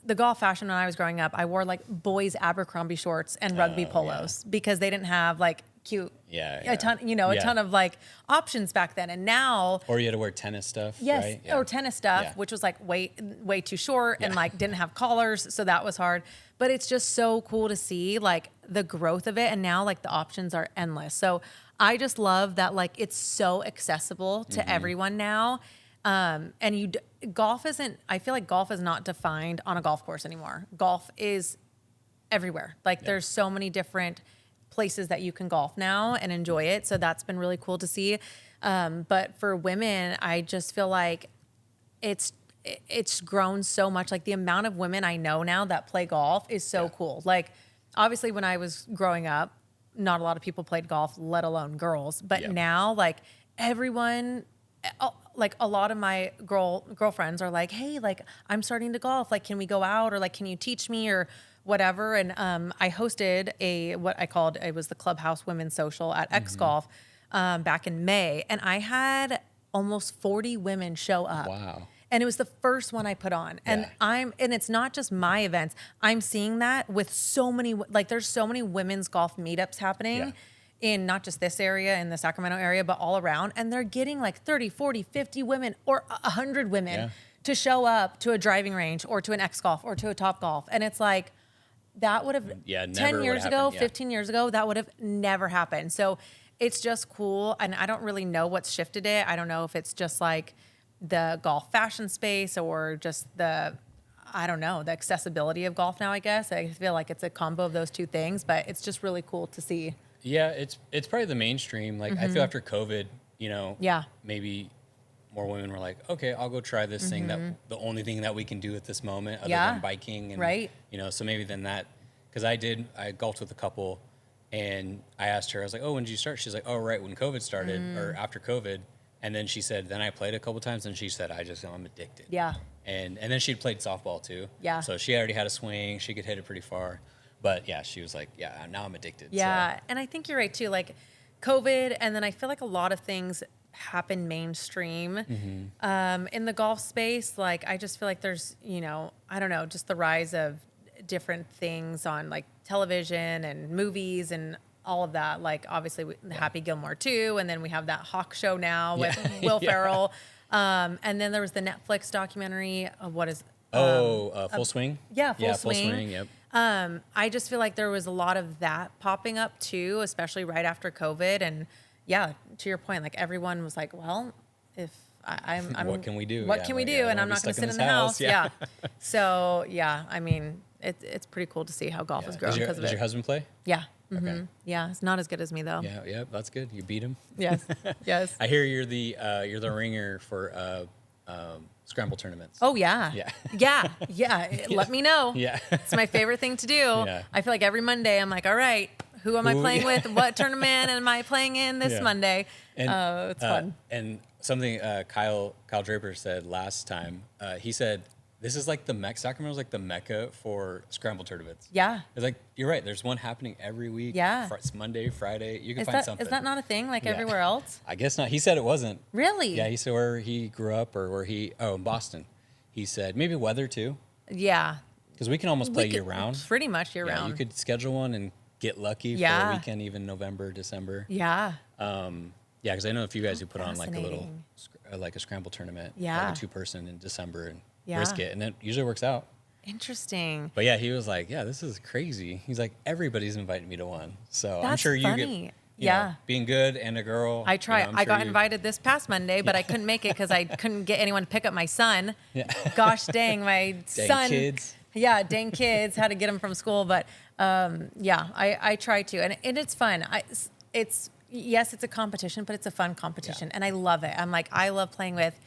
The golf fashion when I was growing up, I wore like boys Abercrombie shorts and rugby polos because they didn't have like cute, a ton of like options back then. And now, Or you had to wear tennis stuff. yes, Right? Yeah. or tennis stuff, Yeah. which was like way too short and like didn't have collars, so that was hard. But it's just so cool to see like the growth of it, and now like the options are endless. So I just love that like it's so accessible to everyone now. And golf isn't, I feel like golf is not defined on a golf course anymore. Golf is everywhere. Like there's so many different places that you can golf now and enjoy it. So that's been really cool to see. But for women, I just feel like it's grown so much. Like the amount of women I know now that play golf is so cool. Like obviously when I was growing up, not a lot of people played golf, let alone girls. But now like everyone, like a lot of my girlfriends are like, "Hey, like I'm starting to golf. Like, can we go out, or like, can you teach me or whatever?" And I hosted it was the Clubhouse Women's Social at X Golf back in May, and I had almost 40 women show up. Wow. And it was the first one I put on. And and it's not just my events. I'm seeing that with so many, like there's so many women's golf meetups happening in not just this area, in the Sacramento area, but all around. And they're getting like 30, 40, 50 women or 100 women to show up to a driving range or to an X Golf or to a Top Golf. And it's like, that would have, never 10 years would ago, happen, 15 years ago, that would have never happened. So it's just cool. And I don't really know what's shifted it. I don't know if it's just like the golf fashion space or just the accessibility of golf now, I guess. I feel like it's a combo of those two things, but it's just really cool to see Yeah, it's probably the mainstream. Like I feel after COVID, Yeah. maybe more women were like, okay, I'll go try this thing that the only thing that we can do at this moment other Yeah. than biking and Right. so maybe then that, because I golfed with a couple and I asked her, I was like, oh, when did you start? She's like, oh, right, when COVID started or after COVID. And then she said, then I played a couple times and she said, I'm addicted. Yeah. And then she'd played softball too. Yeah. So she already had a swing. She could hit it pretty far. But yeah, she was like, yeah, now I'm addicted. Yeah. So. And I think you're right too. Like COVID, and then I feel like a lot of things happen mainstream in the golf space. Like I just feel like there's, I don't know, just the rise of different things on like television and movies and all of that. Like obviously Happy Gilmore too. And then we have that Hawk show now with Will Ferrell. And then there was the Netflix documentary of what is, Full Swing? Yeah, Full Full Swing. Swing, yep. I just feel like there was a lot of that popping up too, especially right after COVID. And yeah, to your point, like everyone was like, well, if I'm what can we do? What Yeah, can we like, do? I don't And wanna I'm be not going to stuck sit in in the this house. house. Yeah. So yeah, I mean, it's pretty cool to see how golf has grown because of Does it. your husband play? Yeah. Okay. Yeah. It's not as good as me though. Yeah, that's good. You beat him. Yes. Yes. I hear you're the ringer for scramble tournaments. Oh yeah. Yeah. Yeah. Let me know. Yeah. It's my favorite thing to do. Yeah. I feel like every Monday I'm like, all right, who am I playing with? What tournament am I playing in this Monday? And, it's fun. And something Kyle Draper said last time, he said, this is like the Sacramento's like the Mecca for scramble tournaments. Yeah. It's like, you're right. There's one happening every week. Yeah. It's Monday, Friday. You can Is find that something. is that not a thing like Yeah. everywhere else? I guess not. He said it wasn't. Really? Yeah, he said where he grew up or where in Boston. He said maybe weather too. Yeah. Because we can almost play We year could- round. Pretty much year Yeah, round. you could schedule one and get lucky for Yeah. a weekend, even November, December. Yeah. Yeah, because I know a few guys who put on like a little, Fascinating. like a scramble tournament, Yeah. like a 2-person in December and Yeah. risk it, and it usually works out. Interesting. But yeah, he was like, yeah, this is crazy. He's like, everybody's inviting me to one, so I'm That's sure you funny. get, Yeah. being good and a girl. I tried. I'm I sure got you- invited this past Monday, but I couldn't make it because I couldn't get anyone to pick up my son. Yeah. Gosh dang, my Dang son. kids. Yeah, dang kids. Had to get him from school, but yeah, I try to, and it's fun. It's a competition, but it's a fun competition, and I love it. I'm like, I love playing with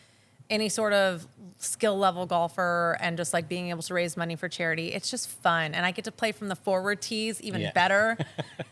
any sort of skill level golfer and just like being able to raise money for charity. It's just fun, and I get to play from the forward tees even Yeah. better.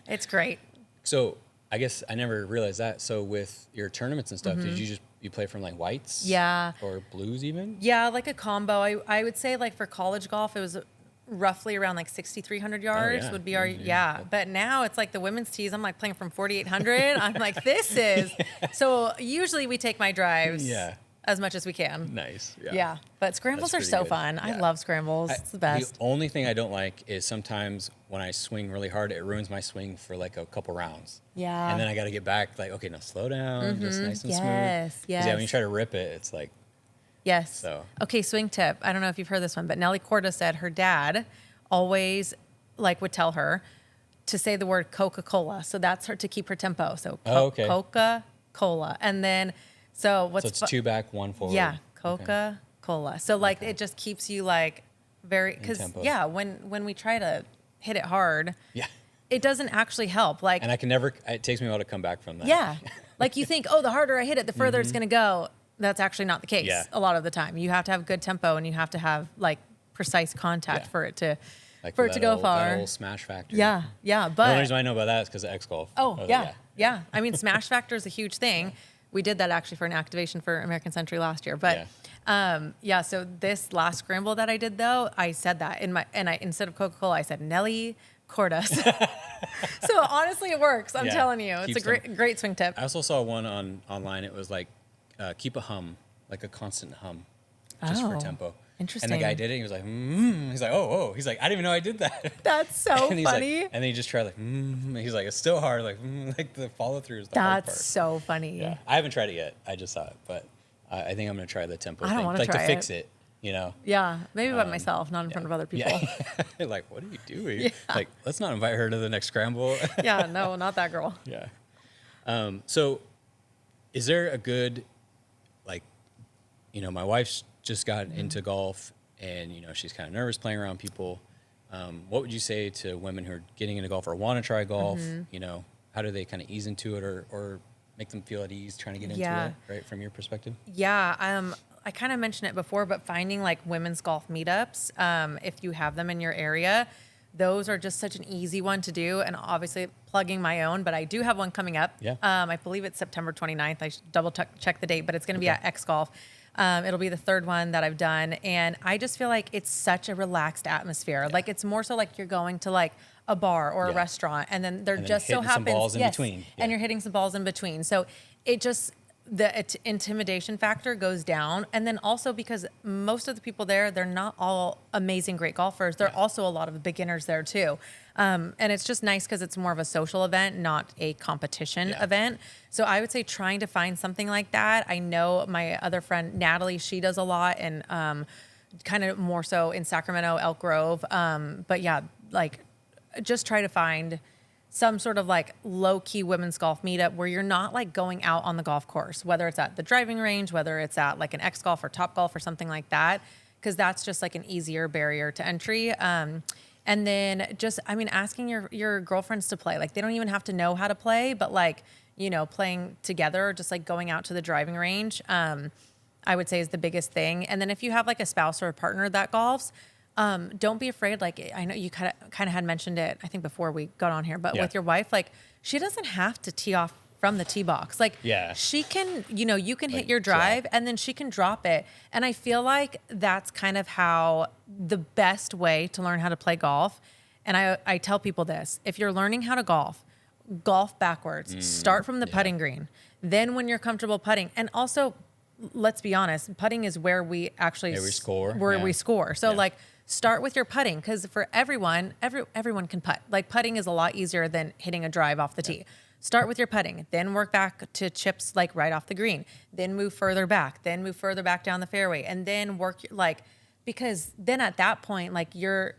It's great. So I guess I never realized that. So with your tournaments and stuff, did you play from like whites? Mm-hmm. Yeah. Or blues even? Yeah, like a combo. I would say like for college golf, it was roughly around like 6,300 yards yeah. would be our, yeah. But now it's like the women's tees. I'm like playing from 4,800. I'm like, this is, so usually we take my drives Yeah. as much as we can. Nice. Yeah. But scrambles That's are pretty so good. fun. I Yeah. love scrambles. It's the best. The only thing I don't like is sometimes when I swing really hard, it ruins my swing for like a couple rounds. Yeah. And then I got to get back like, okay, now slow down, just nice and Yes, smooth. 'Cause, yes. Yeah, when you try to rip it, it's like, Yes. So- Okay, swing tip. I don't know if you've heard this one, but Nelly Corda said her dad always like would tell her to say the word Coca-Cola. So that's her to keep her tempo. So Oh, okay. Coca-Cola. And then so what's so it's 2 back, 1 forward. Yeah, Okay. Coca-Cola. So like it just keeps you like very cuz tempo. yeah, when we try to hit it hard, Yeah. it doesn't actually help. Like And I can never, it takes me a while to come back from that. yeah. Like you think, oh, the harder I hit it, the further it's going to go. That's actually not the case Yeah. a lot of the time. You have to have good tempo and you have to have like precise contact Yeah. for it to Like for it to go that far. old smash factor. Yeah. Yeah, The only but reason I know about that is because of X Golf. oh, yeah. I mean, smash factor is a huge thing. We did that actually for an activation for American Century last year. But yeah, so this last scramble that I did though, I said that instead of Coca-Cola, I said Nelly Cordes. So honestly, it works. I'm Yeah, telling you, it's a keeps them- great swing tip. I also saw one online. It was like, keep a hum, like a constant hum, just for Oh, tempo. interesting. And the guy did it. He was like, He's like, oh. He's like, I didn't even know I did that. That's so and he's funny. Like, and then he just tried like, He's like, it's still hard. Like the follow through is the hard part. That's so funny. Yeah. I haven't tried it yet. I just saw it, but I think I'm gonna try the tempo I don't thing, wanna like try to fix it. it. You know. Yeah, maybe by myself, not in front of other people. Yeah. Like, what are you doing? Like, let's not invite her to the next scramble. Yeah, no, not that girl. Yeah. So is there a good, like, my wife's just got into golf and, she's kind of nervous playing around people. What would you say to women who are getting into golf or want to try golf? how do they kind of ease into it or make them feel at ease trying to get into Yeah. it, right? From your perspective? Yeah, I kind of mentioned it before, but finding like women's golf meetups, if you have them in your area, those are just such an easy one to do. And obviously plugging my own, but I do have one coming up. Yeah. I believe it's September 29th. I should double check the date, but it's going to be at X Golf. It'll be the third one that I've done. And I just feel like it's such a relaxed atmosphere. Like it's more so like you're going to like a bar or a restaurant, and then there just so hitting some happens, balls in between. and you're hitting some balls in between. So it just, the intimidation factor goes down. And then also because most of the people there, they're not all amazing, great golfers. There are also a lot of beginners there too. And it's just nice because it's more of a social event, not a competition event. So I would say trying to find something like that. I know my other friend, Natalie, she does a lot, and kind of more so in Sacramento, Elk Grove. But yeah, like just try to find some sort of like low key women's golf meetup where you're not like going out on the golf course, whether it's at the driving range, whether it's at like an X Golf or Top Golf or something like that, because that's just like an easier barrier to entry. And then just, I mean, asking your girlfriends to play, like they don't even have to know how to play, but like, you know, playing together, just like going out to the driving range, I would say is the biggest thing. And then if you have like a spouse or a partner that golfs, don't be afraid. Like I know you kind of had mentioned it, I think before we got on here, but with your wife, like she doesn't have to tee off from the tee box. Like she can, you know, you can hit your drive and then she can drop it. And I feel like that's kind of how the best way to learn how to play golf. And I tell people this, if you're learning how to golf backwards, start from the putting green. Then when you're comfortable putting, and also let's be honest, putting is where we actually score. We score. So like start with your putting, because for everyone can putt. Like putting is a lot easier than hitting a drive off the tee. Start with your putting, then work back to chips like right off the green, then move further back, then move further back down the fairway, and then work like, because then at that point, like you're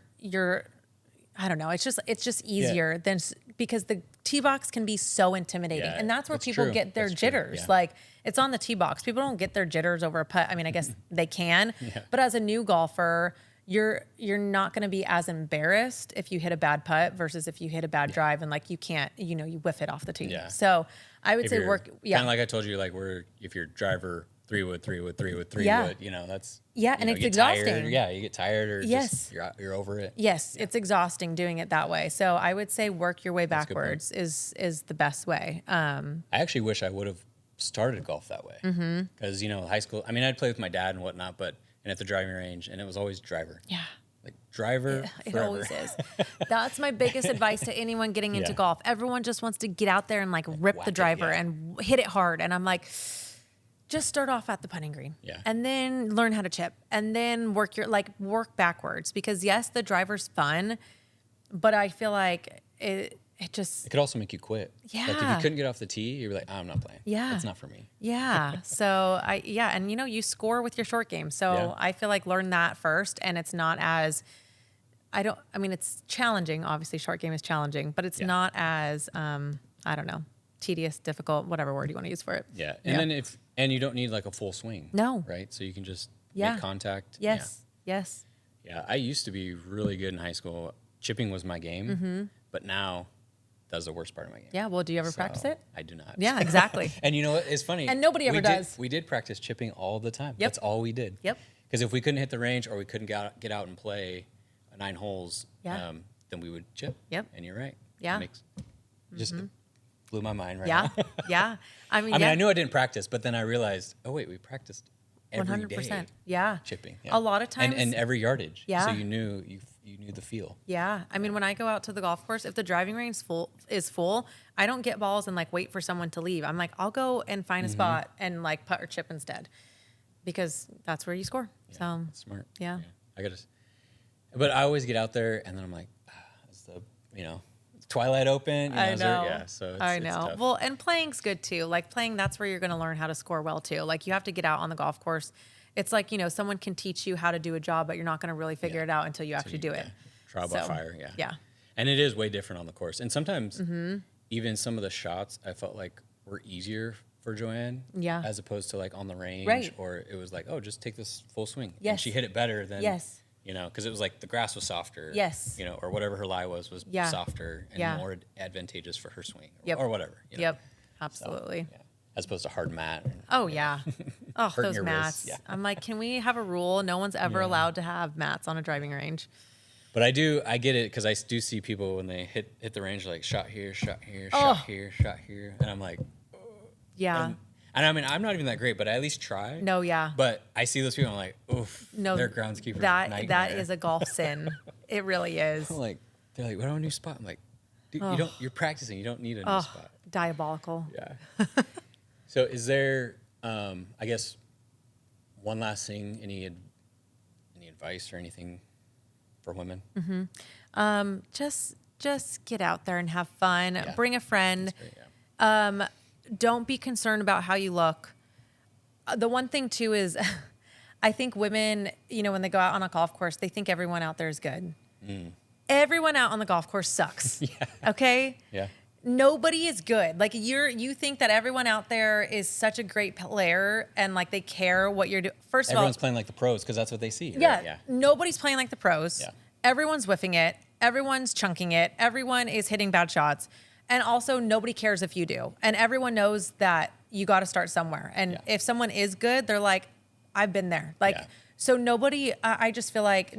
I don't know, it's just easier than, because the tee box can be so intimidating, and that's where people get their jitters. Like it's on the tee box. People don't get their jitters over a putt. I mean, I guess they can, but as a new golfer, you're not going to be as embarrassed if you hit a bad putt versus if you hit a bad drive and like you can't, you know, you whiff it off the tee. So I would say work. Kind of like I told you, like if your driver 3-wood, you know, that's and it's exhausting. Tired. You get tired, or just you're over it. It's exhausting doing it that way. So I would say work your way backwards is the best way. I actually wish I would have started golf that way, because you know, high school. I mean, I'd play with my dad and whatnot, and at the driving range, and it was always driver. Like driver. It always is. That's my biggest advice to anyone getting into golf. Everyone just wants to get out there and like rip the driver and hit it hard, and I'm like, just start off at the putting green, and then learn how to chip, and then work backwards. Because yes, the driver's fun, but I feel like it could also make you quit. Like if you couldn't get off the tee, you're like, I'm not playing. It's not for me. So and you know, you score with your short game. So I feel like learn that first, and it's not as, I mean, it's challenging. Obviously short game is challenging, but it's not as, I don't know, tedious, difficult, whatever word you want to use for it. And then you don't need like a full swing. No. Right? So you can just make contact. Yes. Yeah. I used to be really good in high school. Chipping was my game, but now that's the worst part of my game. Yeah. Well, do you ever practice it? I do not. Yeah, exactly. And you know what? It's funny. And nobody ever does. We did practice chipping all the time. That's all we did. Because if we couldn't hit the range or we couldn't get out and play 9 holes, then we would chip. And you're right. Just blew my mind right now. I mean, I knew I didn't practice, but then I realized, oh wait, we practiced every 100%. day. Chipping. A lot of times. And every yardage. So you knew the feel. I mean, when I go out to the golf course, if the driving range is full, I don't get balls and like wait for someone to leave. I'm like, I'll go and find a spot and like putt or chip instead, because that's where you score. So That's smart. But I always get out there and then I'm like, it's the, Twilight Open. I know. So I know. It's tough. Well, and playing's good too. Like playing, that's where you're going to learn how to score well too. Like you have to get out on the golf course. It's like, someone can teach you how to do a job, but you're not going to really figure it out until you actually do it. Trial by fire. Yeah. And it is way different on the course. And sometimes even some of the shots I felt like were easier for Joanne. As opposed to like on the range. Or it was like, oh, just take this full swing. And she hit it better than you know, because it was like the grass was softer. Yes. You know, or whatever her lie was Yeah. softer and Yeah. more advantageous for her swing Yep. or whatever. You know? Yep. Absolutely. Yeah. As opposed to hard mat. Oh yeah. Oh, Hurting those your mats. wrists, yeah. I'm like, can we have a rule? No one's ever Yeah. allowed to have mats on a driving range. But I get it because I do see people when they hit the range like shot here, shot here, Oh. shot here, shot here, and I'm like, Yeah. and I mean I'm not even that great, but I at least try. No, yeah. But I see those people, I'm like, oof, No, they're groundskeepers. that nightmare. is a golf sin. It really is. I'm like, they're like, what about a new spot? I'm like, dude, you're practicing. You don't need a new Oh, spot. diabolical. Yeah. So is there, I guess, one last thing, any advice or anything for women? Just get out there and have fun. Yeah. Bring a friend. That's great, yeah. Don't be concerned about how you look. The one thing too is I think women, you know, when they go out on a golf course, they think everyone out there is good. Everyone out on the golf course sucks. Okay? Yeah. Nobody is good. Like you think that everyone out there is such a great player and like they care what you're doing. First of all, Everyone's playing like the pros because that's what they see. Right? yeah, nobody's playing like the pros. Yeah. Everyone's whiffing it. Everyone's chunking it. Everyone is hitting bad shots. And also nobody cares if you do. And everyone knows that you got to start somewhere. And Yeah. if someone is good, they're like, I've been there. Like, Yeah. so nobody, I just feel like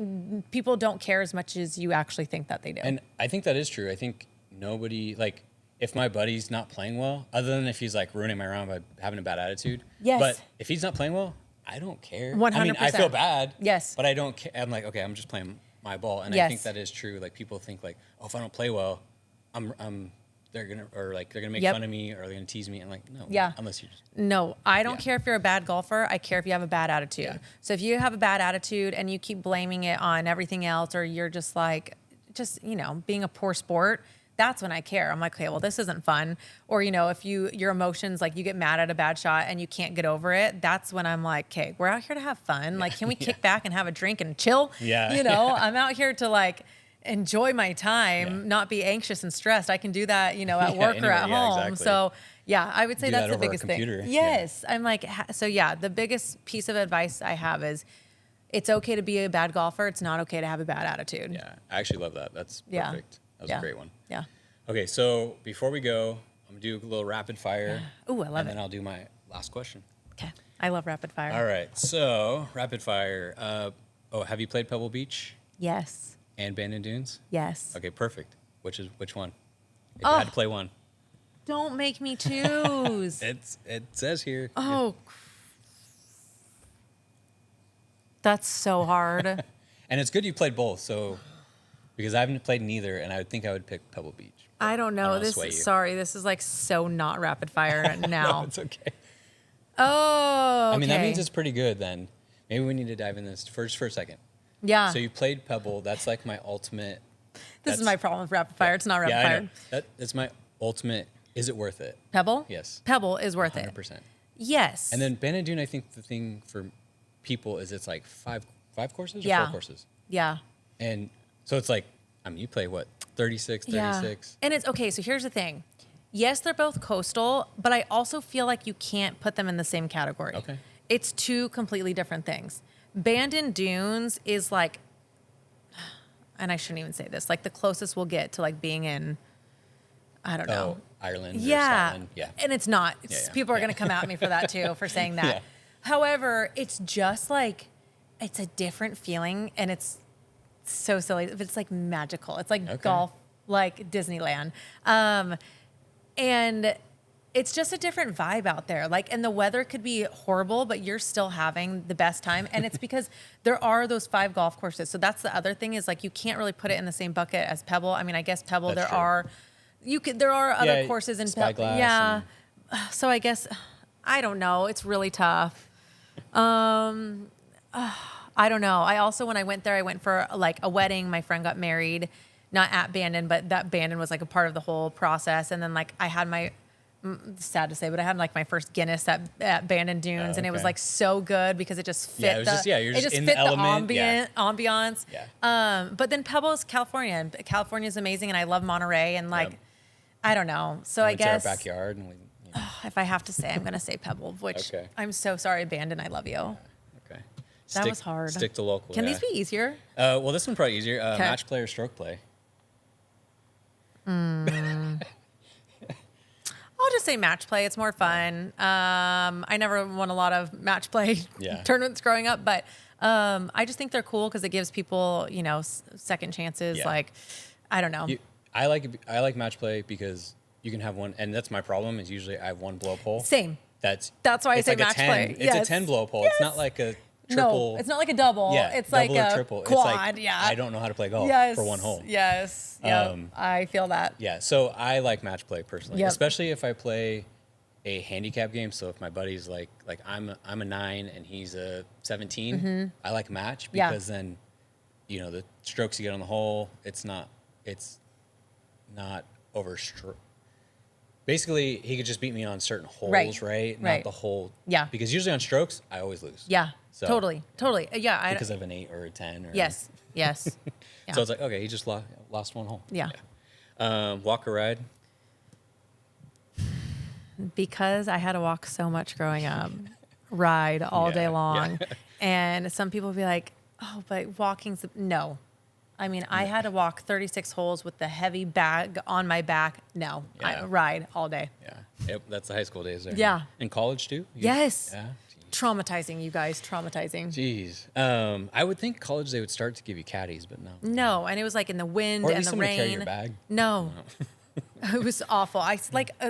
people don't care as much as you actually think that they do. And I think that is true. I think nobody, like, if my buddy's not playing well, other than if he's like ruining my round by having a bad attitude. Yes. But if he's not playing well, I don't care. 100%. I mean, I feel bad. Yes. But I don't care. I'm like, okay, I'm just playing my ball. And I Yes. think that is true. Like people think like, oh, if I don't play well, they're gonna make Yep. fun of me or they're gonna tease me. And like, no. Yeah. Unless you just. No, I don't Yeah. care if you're a bad golfer. I care if you have a bad attitude. Yeah. So if you have a bad attitude and you keep blaming it on everything else, or you're just like, being a poor sport, that's when I care. I'm like, okay, well, this isn't fun. Or, you know, if your emotions, like you get mad at a bad shot and you can't get over it, that's when I'm like, okay, we're out here to have fun. Like, can we kick back and have a drink and chill? Yeah. You know, I'm out here to like enjoy my time, Yeah. not be anxious and stressed. I can do that, you know, at Yeah, work or at anywhere. Yeah, home. exactly. So yeah, I would say Do that's that the over a biggest computer. thing. Yeah. Yes. I'm like, so yeah, the biggest piece of advice I have is it's okay to be a bad golfer. It's not okay to have a bad attitude. Yeah. I actually love that. That's Yeah. perfect. That was Yeah. a great one. Yeah. Okay. So before we go, I'm gonna do a little rapid fire. Ooh, I love and it. then I'll do my last question. Okay. I love rapid fire. All right. So rapid fire. Have you played Pebble Beach Yes. and Bandon Dunes? Yes. Okay, perfect. Which one? If Oh. you had to play one. Don't make me choose. It says here. Oh. That's so hard. And it's good you played both, so because I haven't played neither, and I would think I would pick Pebble Beach. I don't know. I'll sway you. Sorry, this is like so not rapid fire now. No, it's okay. Oh, okay. I mean, that means it's pretty good then. Maybe we need to dive in this for a second. yeah. So you played Pebble. That's like my ultimate. This is my problem with rapid fire. It's not rapid Yeah, I fire. know. That's my ultimate. Is it worth it? Pebble? Yes. Pebble is worth 100%. it. Yes. And then Bandon Dune, I think the thing for people is it's like five courses or Yeah. 4 courses. yeah. And so it's like, I mean, you play what, 36, 36? Yeah. And it's okay. So here's the thing. Yes, they're both coastal, but I also feel like you can't put them in the same category. Okay. It's two completely different things. Bandon Dunes is like, and I shouldn't even say this, like the closest we'll get to like being in, I don't know. Oh, Ireland or Yeah. Scotland. Yeah. And it's not. Yeah. People are Yeah. going to come at me for that too, for saying that. Yeah. However, it's just like, it's a different feeling and it's so silly. But it's like magical. It's like Okay. golf, like Disneyland. And it's just a different vibe out there. Like, and the weather could be horrible, but you're still having the best time. And it's because there are those 5 golf courses. So that's the other thing is like, you can't really put it in the same bucket as Pebble. I mean, I guess Pebble, That's there are other Yeah, courses in Pebble. Spyglass Yeah. So I guess, I don't know. It's really tough. I don't know. I also, when I went there, I went for like a wedding. My friend got married, not at Bandon, but that Bandon was like a part of the whole process. And then like I had my, sad to say, but I had like my first Guinness at Bandon Dunes, and it was okay. like so good because it just fit. Yeah, it was just- yeah, you're it just in fit the element, yeah. ambiance. Yeah. But then Pebble's California, and California is amazing, and I love Monterey, and like, Yep. I don't know. So I Went to guess our backyard and we. if I have to say, I'm gonna say Pebble, which Okay. I'm so sorry, Bandon. I love you. Okay. That was hard. Stick to local. Can these be easier? Well, this one's probably easier. 'Kay. Match play or stroke play? I'll just say match play. It's more fun. I never won a lot of match play Yeah. tournaments growing up, but I just think they're cool because it gives people, second chances. Yeah. Like, I don't know. I like match play because you can have one, and that's my problem. Is usually I have one blow up hole. Same. That's why I it's say like a match 10. play. It's Yes. a 10 blow up hole. Yes. It's not like a triple. No, it's not like a double. Yeah, it's double like or a triple. quad. It's like, yeah. I don't know how to play golf Yes. for one hole. Yes. Yep. I feel that. Yeah, so I like match play personally, Yep. especially if I play a handicap game. So if my buddy's like I'm a 9 and he's a 17, I like match Yeah. because then, the strokes you get on the hole, it's not over Basically, he could just beat me on certain holes, right? Right. Not the whole. Yeah. Because usually on strokes, I always lose. Yeah. So- Totally. Yeah. Because of an 8 or a 10. Or Yes. Yes. Yeah. So it's like, okay, he just lost one hole. Yeah. Walk or ride? Because I had to walk so much growing up, ride all day Yeah, long. yeah. And some people be like, oh, but walking's no. I mean, I had to walk 36 holes with the heavy bag on my back. No, I Yeah. ride all day. Yeah. Yep, that's the high school days there. Yeah. In college too? Yes. Yeah. Traumatizing, you guys. Traumatizing. Jeez. I would think college they would start to give you caddies, but no. No, and it was like in the wind Or at and least the someone to rain. carry your bag. No. It was awful. I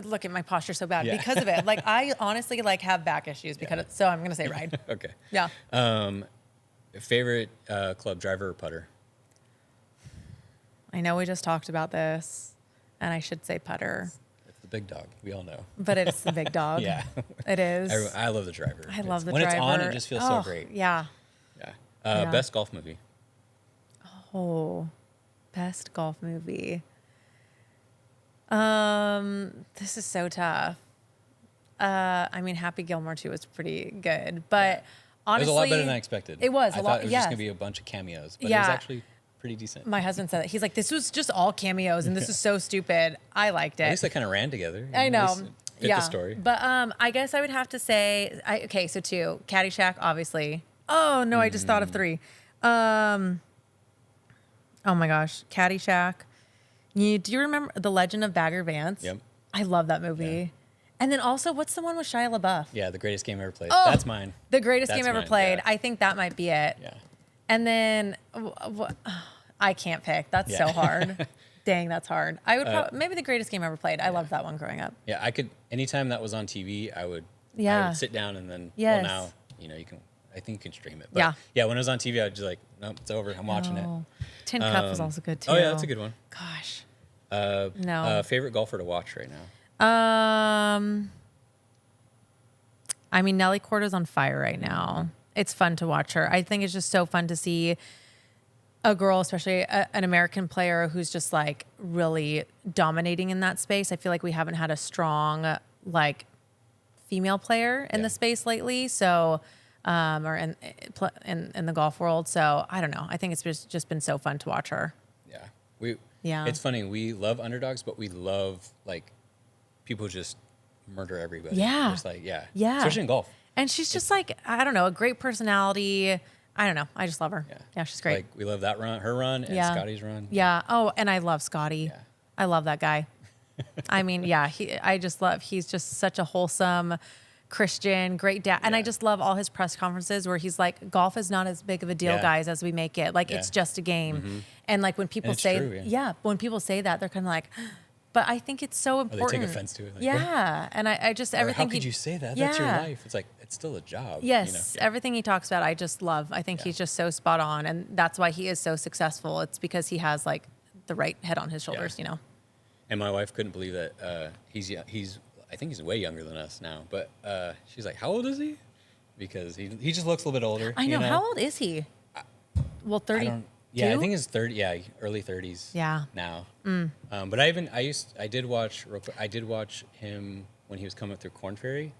look at my posture so bad Yeah. because of it. Like I honestly have back issues because so I'm gonna say ride. Okay. Yeah. Favorite club, driver or putter? I know we just talked about this, and I should say putter, It's the big dog. We all know. but it's the big dog. Yeah. It is. I love the driver. I love the when driver. When it's on, it just feels so Oh, great. Yeah. Yeah. Yeah. Best golf movie? Oh, best golf movie. This is so tough. I mean, Happy Gilmore 2 was pretty good, but It was honestly, a lot better than I expected. It was I a thought lot. it was Yeah. just going to be a bunch of cameos, but it was Yeah. actually pretty decent. My husband said that. He's like, this was just all cameos, and this is so stupid. I liked it. At least they kind of ran together. I At know. least it fit Yeah. the story. But I guess I would have to say, okay, so 2. Caddyshack, obviously. Oh, no, I just thought of 3. Oh, my gosh. Caddyshack. Do you remember The Legend of Bagger Vance? Yep. I love that movie. Yeah. And then also, what's the one with Shia LaBeouf? Yeah, the greatest game ever played. Oh, That's mine. The greatest That's game ever mine, played. yeah. I think that might be it. Yeah. And then, I can't pick. That's Yeah. so hard. Dang, that's hard. I would maybe the greatest game ever played. I loved that one growing up. Yeah, I could, anytime that was on TV, I would Yeah. sit down and then, Yes. well, now, you can, I think you can stream it. But Yeah. Yeah, when it was on TV, I'd just like, nope, it's over. I'm watching Oh. Tin Cup was also good too. it. Oh, yeah, that's a good one. Gosh. No. Favorite golfer to watch right now? I mean, Nelly Corda's on fire right now. It's fun to watch her. I think it's just so fun to see a girl, especially an American player who's just like really dominating in that space. I feel like we haven't had a strong like female player in Yeah. the space lately. So, or in the golf world. So I don't know. I think it's just been so fun to watch her. Yeah. Yeah. It's funny. We love underdogs, but we love like people who just murder everybody. Yeah. Just like, yeah. Yeah. Especially in golf. And she's just like, I don't know, a great personality. I don't know. I just love her. Yeah. Yeah, she's great. Like we love that run, her run, and Yeah. Scotty's run. Yeah. Oh, and I love Scotty. Yeah. I love that guy. I mean, yeah, he's just such a wholesome Christian, great dad. And I Yeah. just love all his press conferences where he's like, golf is not as big of a deal, Yeah. guys, as we make it. Like, it's Yeah. just a game. And like when people it's say, true, yeah. when people say that, they're kind of like, but I think it's so Or important. they take offense to it. Like, Yeah. And I just, Or everything how could he- you say that? That's your Yeah. life. It's like, it's still a job. Yes, You know? everything he talks about, I just love. I think Yeah. he's just so spot on, and that's why he is so successful. It's because he has like the right head on his shoulders, Yeah. you know. And my wife couldn't believe that he's I think he's way younger than us now. But she's like, how old is he? Because he just looks a little bit older. I know. You know? How old is he? Well, 30. Yeah, I think it's 30. Yeah, early 30s. Yeah. Now. But I did watch real quick. I did watch him when he was coming through Korn Ferry.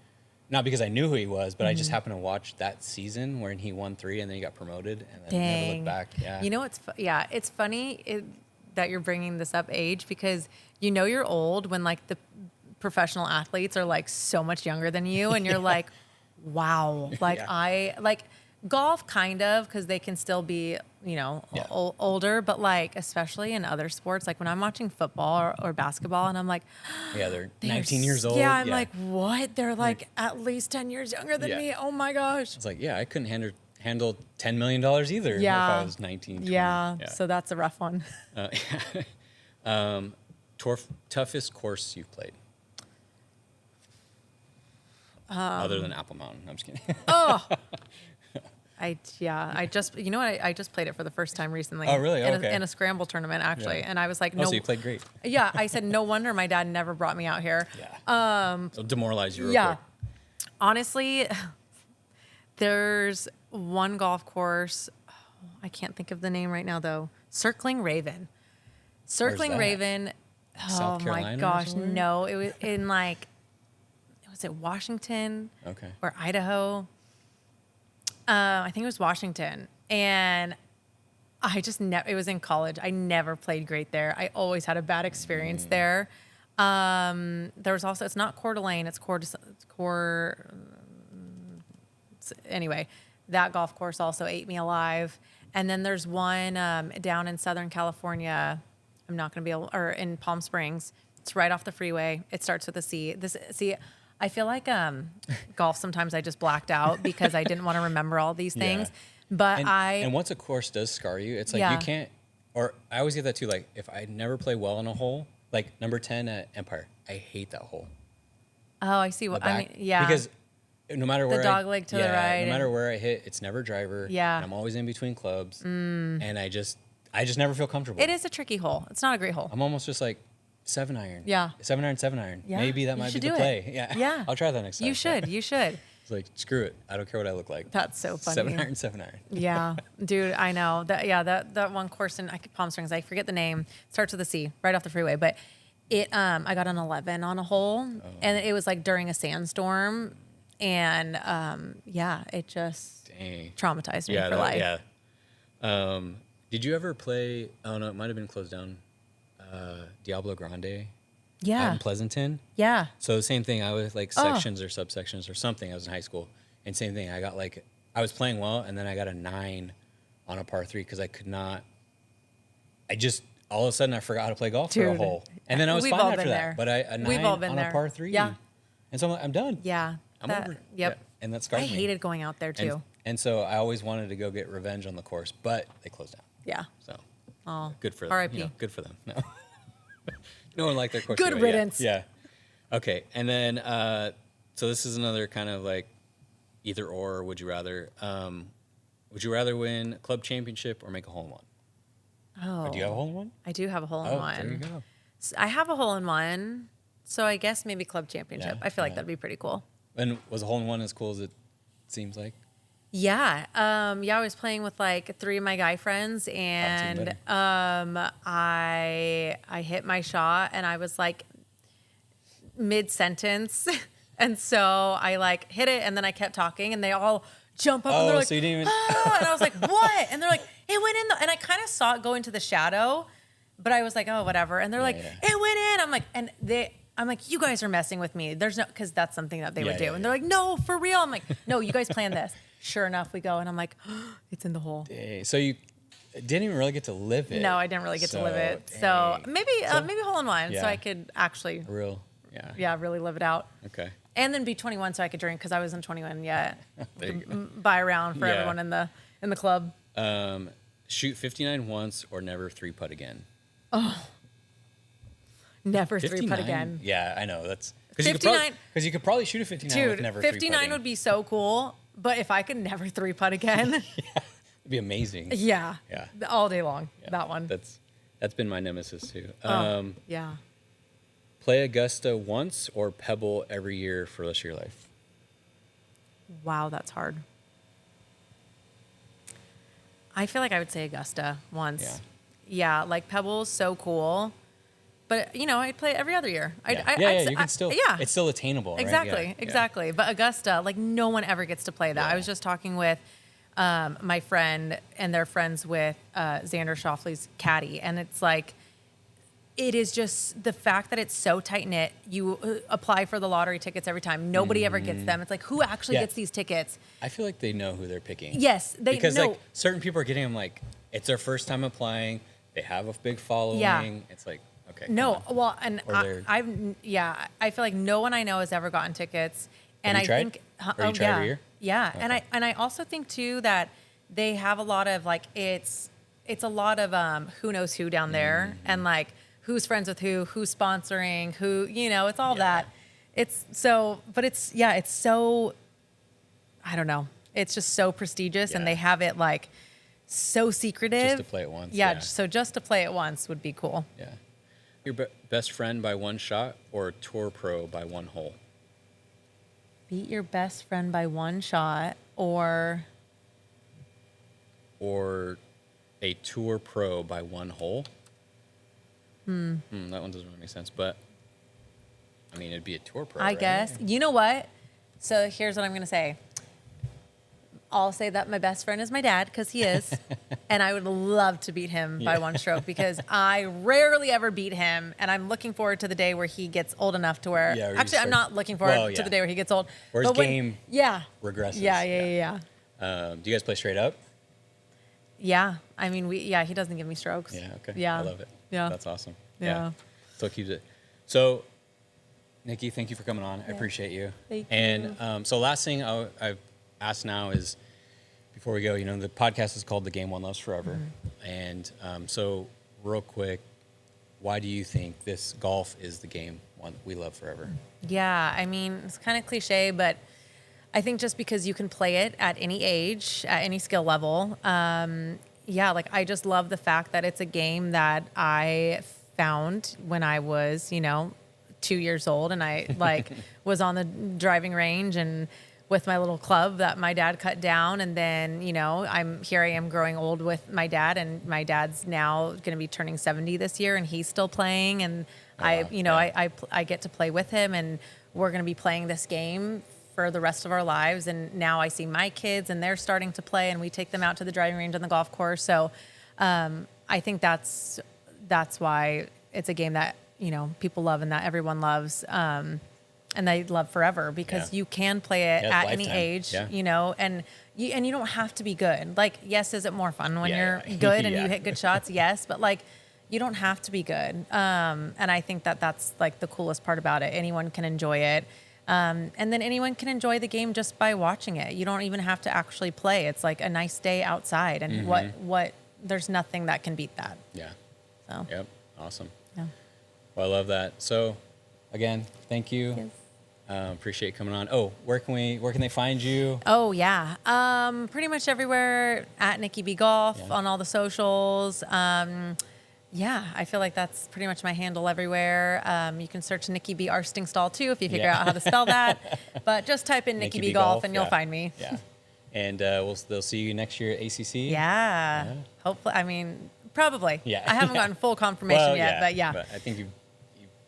Not because I knew who he was, but I just happened to watch that season when he won 3 and then he got promoted and then never Dang. looked back. Yeah. You know what's it's funny that you're bringing this up age because you know you're old when like the professional athletes are like so much younger than you and you're like, wow, like Yeah. I like Golf, kind of, because they can still be, Yeah. older, but like, especially in other sports, like when I'm watching football or basketball and I'm like, Yeah, they're they're 19 years old. Yeah, I'm like, what? They're like at least 10 years younger than Yeah. me. Oh my gosh. It's like, yeah, I couldn't handle $10 million either if I was 19, 20. Yeah. So that's a rough one. Toughest course you've played? Other than Apple Mountain. I'm just kidding. I just I just played it for the first time recently. Oh, really? Okay. In a scramble tournament, actually, Yeah. and I was like, Oh, no. so you played great. Yeah, I said no wonder my dad never brought me out here. Yeah. It'll demoralize you real Yeah, quick. honestly, there's one golf course. I can't think of the name right now though. Circling Raven. Circling that? Raven. South Oh Carolina my or gosh, somewhere? no! It was in like, was it Washington? Okay. Or Idaho. I think it was Washington. And I just it was in college. I never played great there. I always had a bad experience there. There was also, it's not Coeur d'Alene, it's anyway, that golf course also ate me alive. And then there's one down in Southern California. I'm not going to be able, or in Palm Springs. It's right off the freeway. It starts with a C. I feel like golf, sometimes I just blacked out because I didn't want to remember all these things. Yeah. But And once a course does scar you, it's like you can't, or I always get that too. Like if I never play well on a hole, like number 10 at Empire, I hate that hole. oh, I see what, I mean, yeah. Because no matter where dog leg to the right no matter and- where I hit, it's never driver. Yeah. And I'm always in between clubs. And I just never feel comfortable. It is a tricky hole. It's not a great hole. I'm almost just like 7-iron. Yeah. 7-iron. Yeah. Maybe that You might be should the do it. play. Yeah. Yeah. I'll try that next time. You should. It's like, screw it. I don't care what I look like. That's so funny. 7-iron. Yeah, dude, I know that one course in Palm Springs, I forget the name, starts with a C, right off the freeway, but I got an 11 on a hole, and it was like during a sandstorm, and it just Dang. traumatized me for life. Yeah. Did you ever play? Oh no, it might have been closed down. Diablo Grande. Out Yeah, in Pleasanton. yeah. So the same thing. I was like sections or subsections or something. I was in high school, and same thing. I was playing well, and then I got a 9 on a par 3 because I could not. All of a sudden I forgot how to play golf for a Dude, hole, and then I was we've fine all after been that. there. But a 9 We've all been on there. a par 3. Yeah. And so I'm done. Yeah. I'm over. Yep. Yeah. And that scarred I me. hated going out there too. And so I always wanted to go get revenge on the course, but they closed down. Yeah. So Oh, good for them. R.I.P. Good for them. No, no one liked their course. Good anyway. riddance. Yeah. Okay, and then so this is another kind of like either or. Would you rather? Would you rather win a club championship or make a hole in one? Oh, Or do you have a hole in one? I do have a hole in Oh, one. there you go. I have a hole in one, so I guess maybe club championship. Yeah, I feel like yeah. that'd be pretty cool. And was a hole in one as cool as it seems like? Yeah. I was playing with like 3 of my guy friends, and better. I hit my shot, and I was like mid sentence, and so I like hit it, and then I kept talking, and they all jump up, and they're like, so you didn't even. "Ah," and I was like, what? And they're like, it went in and I kind of saw it go into the shadow, but I was like, oh, whatever. And they're like, yeah. it went in. I'm like, I'm like, you guys are messing with me. There's no, because that's something that they would do. Yeah, And they're like, no, for real. I'm like, no, you guys planned this. Sure enough, we go, and I'm like, it's in the hole. Dang. So you didn't even really get to live it. No, I didn't really get to live it. dang. So maybe hole in one, Yeah. so I could actually, Real. Yeah. really live it out. Okay. And then be 21 so I could drink, because I wasn't 21 yet. There you go. Buy around for Yeah. everyone in the club. Shoot 59 once or never 3-putt again. Never 3-putt 59? again. Yeah, I know. That's 59 because you could probably shoot a 59 with Dude, never 59 would be so cool, but if I could never 3-putt again, It'd be amazing. yeah, all day long. Yeah, That one. That's been my nemesis too. Yeah. Play Augusta once or Pebble every year for the rest of your life. Wow, that's hard. I feel like I would say Augusta once. Yeah, like Pebble's so cool, but I'd play it every other year. You can still. Yeah, It's still attainable. Right? exactly, Yeah, exactly. But Augusta, like no one ever gets to play that. Yeah. I was just talking with my friend, and they're friends with Xander Schauffele's caddy, and it's like it is just the fact that it's so tight knit. You apply for the lottery tickets every time. Nobody ever gets them. It's like, who actually Yeah. gets these tickets? I feel like they know who they're picking. Yes, they because know. like certain people are getting them like it's their first time applying. They have a big following. Yeah. It's like okay. No, come on. well, and Or they're- I feel like no one I know has ever gotten tickets, and you I tried? think, Or you try every year? yeah, Okay. and I also think too that they have a lot of like it's a lot of who knows who down there, Mm-hmm. and like who's friends with who's sponsoring, who it's all Yeah. that. It's so, but it's so, I don't know, it's just so prestigious, and Yeah. they have it like so secretive. Just to play it once, Yeah, yeah. so just to play it once would be cool. Yeah. Your best friend by one shot or tour pro by one hole? Beat your best friend by one shot, or A tour pro by one hole? That one doesn't really make sense, but I mean, it'd be a tour pro, I right? guess. You know what? So here's what I'm going to say. I'll say that my best friend is my dad, because he is. And I would love to beat him by one stroke, because I rarely ever beat him. And I'm looking forward to the day where he gets old enough to where. Yeah, where you Actually, I'm start- not looking forward Well, to yeah. the day where he gets old. Where his but when- game yeah. regresses. Yeah. Do you guys play straight up? Yeah. I mean, he doesn't give me strokes. Yeah, okay. Yeah. I love it. Yeah. That's awesome. Yeah. Still keeps it. So, Nikki, thank you for coming on. I appreciate you. Thank And so last thing I've asked now is, before we go, the podcast is called The Game One Loves Forever. Mm-hmm. And so real quick, why do you think this golf is the game one we love forever? Yeah, I mean, it's kind of cliche, but I think just because you can play it at any age, at any skill level, like I just love the fact that it's a game that I found when I was, 2 years old, and I like was on the driving range and with my little club that my dad cut down, and then I am growing old with my dad, and my dad's now going to be turning 70 this year, and he's still playing, and I get to play with him, and we're going to be playing this game for the rest of our lives. And now I see my kids, and they're starting to play, and we take them out to the driving range on the golf course. So I think that's why it's a game that people love and that everyone loves. And they love forever, because Yeah. you can play it Yeah, it's at any lifetime. age, Yeah. and you don't have to be good. Like, yes, is it more fun when Yeah, you're yeah. good and Yeah. you hit good shots? Yes, but like, you don't have to be good. And I think that that's like the coolest part about it. Anyone can enjoy it. And then anyone can enjoy the game just by watching it. You don't even have to actually play. It's like a nice day outside, and what there's nothing that can beat that. Yeah. So Yep. Awesome. yeah. Well, I love that. So, again, thank you. Yes. Appreciate you coming on. Oh, where can they find you? Oh yeah, pretty much everywhere at NikkiBGolf, Yeah. on all the socials. Yeah, I feel like that's pretty much my handle everywhere. You can search Nikki B Arstingstall too if you figure Yeah. out how to spell that. But just type in NikkiBGolf and you'll yeah. find me. Yeah. And they'll see you next year at ACC. Yeah. Hopefully, I mean, probably. Yeah. I haven't gotten full confirmation yet, but yeah. But I think you're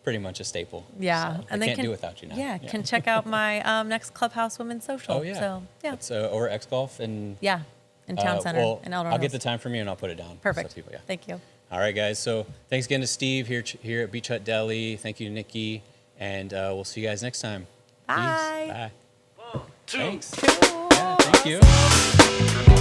pretty much a staple. Yeah, So and I they can't do without you now. Yeah, can check out my next Clubhouse Women's Social. Oh yeah. So yeah, It's over X Golf and yeah, in Town Center well, in Eldorado. I'll get the time from you and I'll put it down. Perfect. So people, yeah. Thank you. All right, guys. So thanks again to Steve here at Beach Hut Deli. Thank you to Nikki, and we'll see you guys next time. Bye. Peace. Bye. One, two. Thanks. Cool. Yeah, thank you.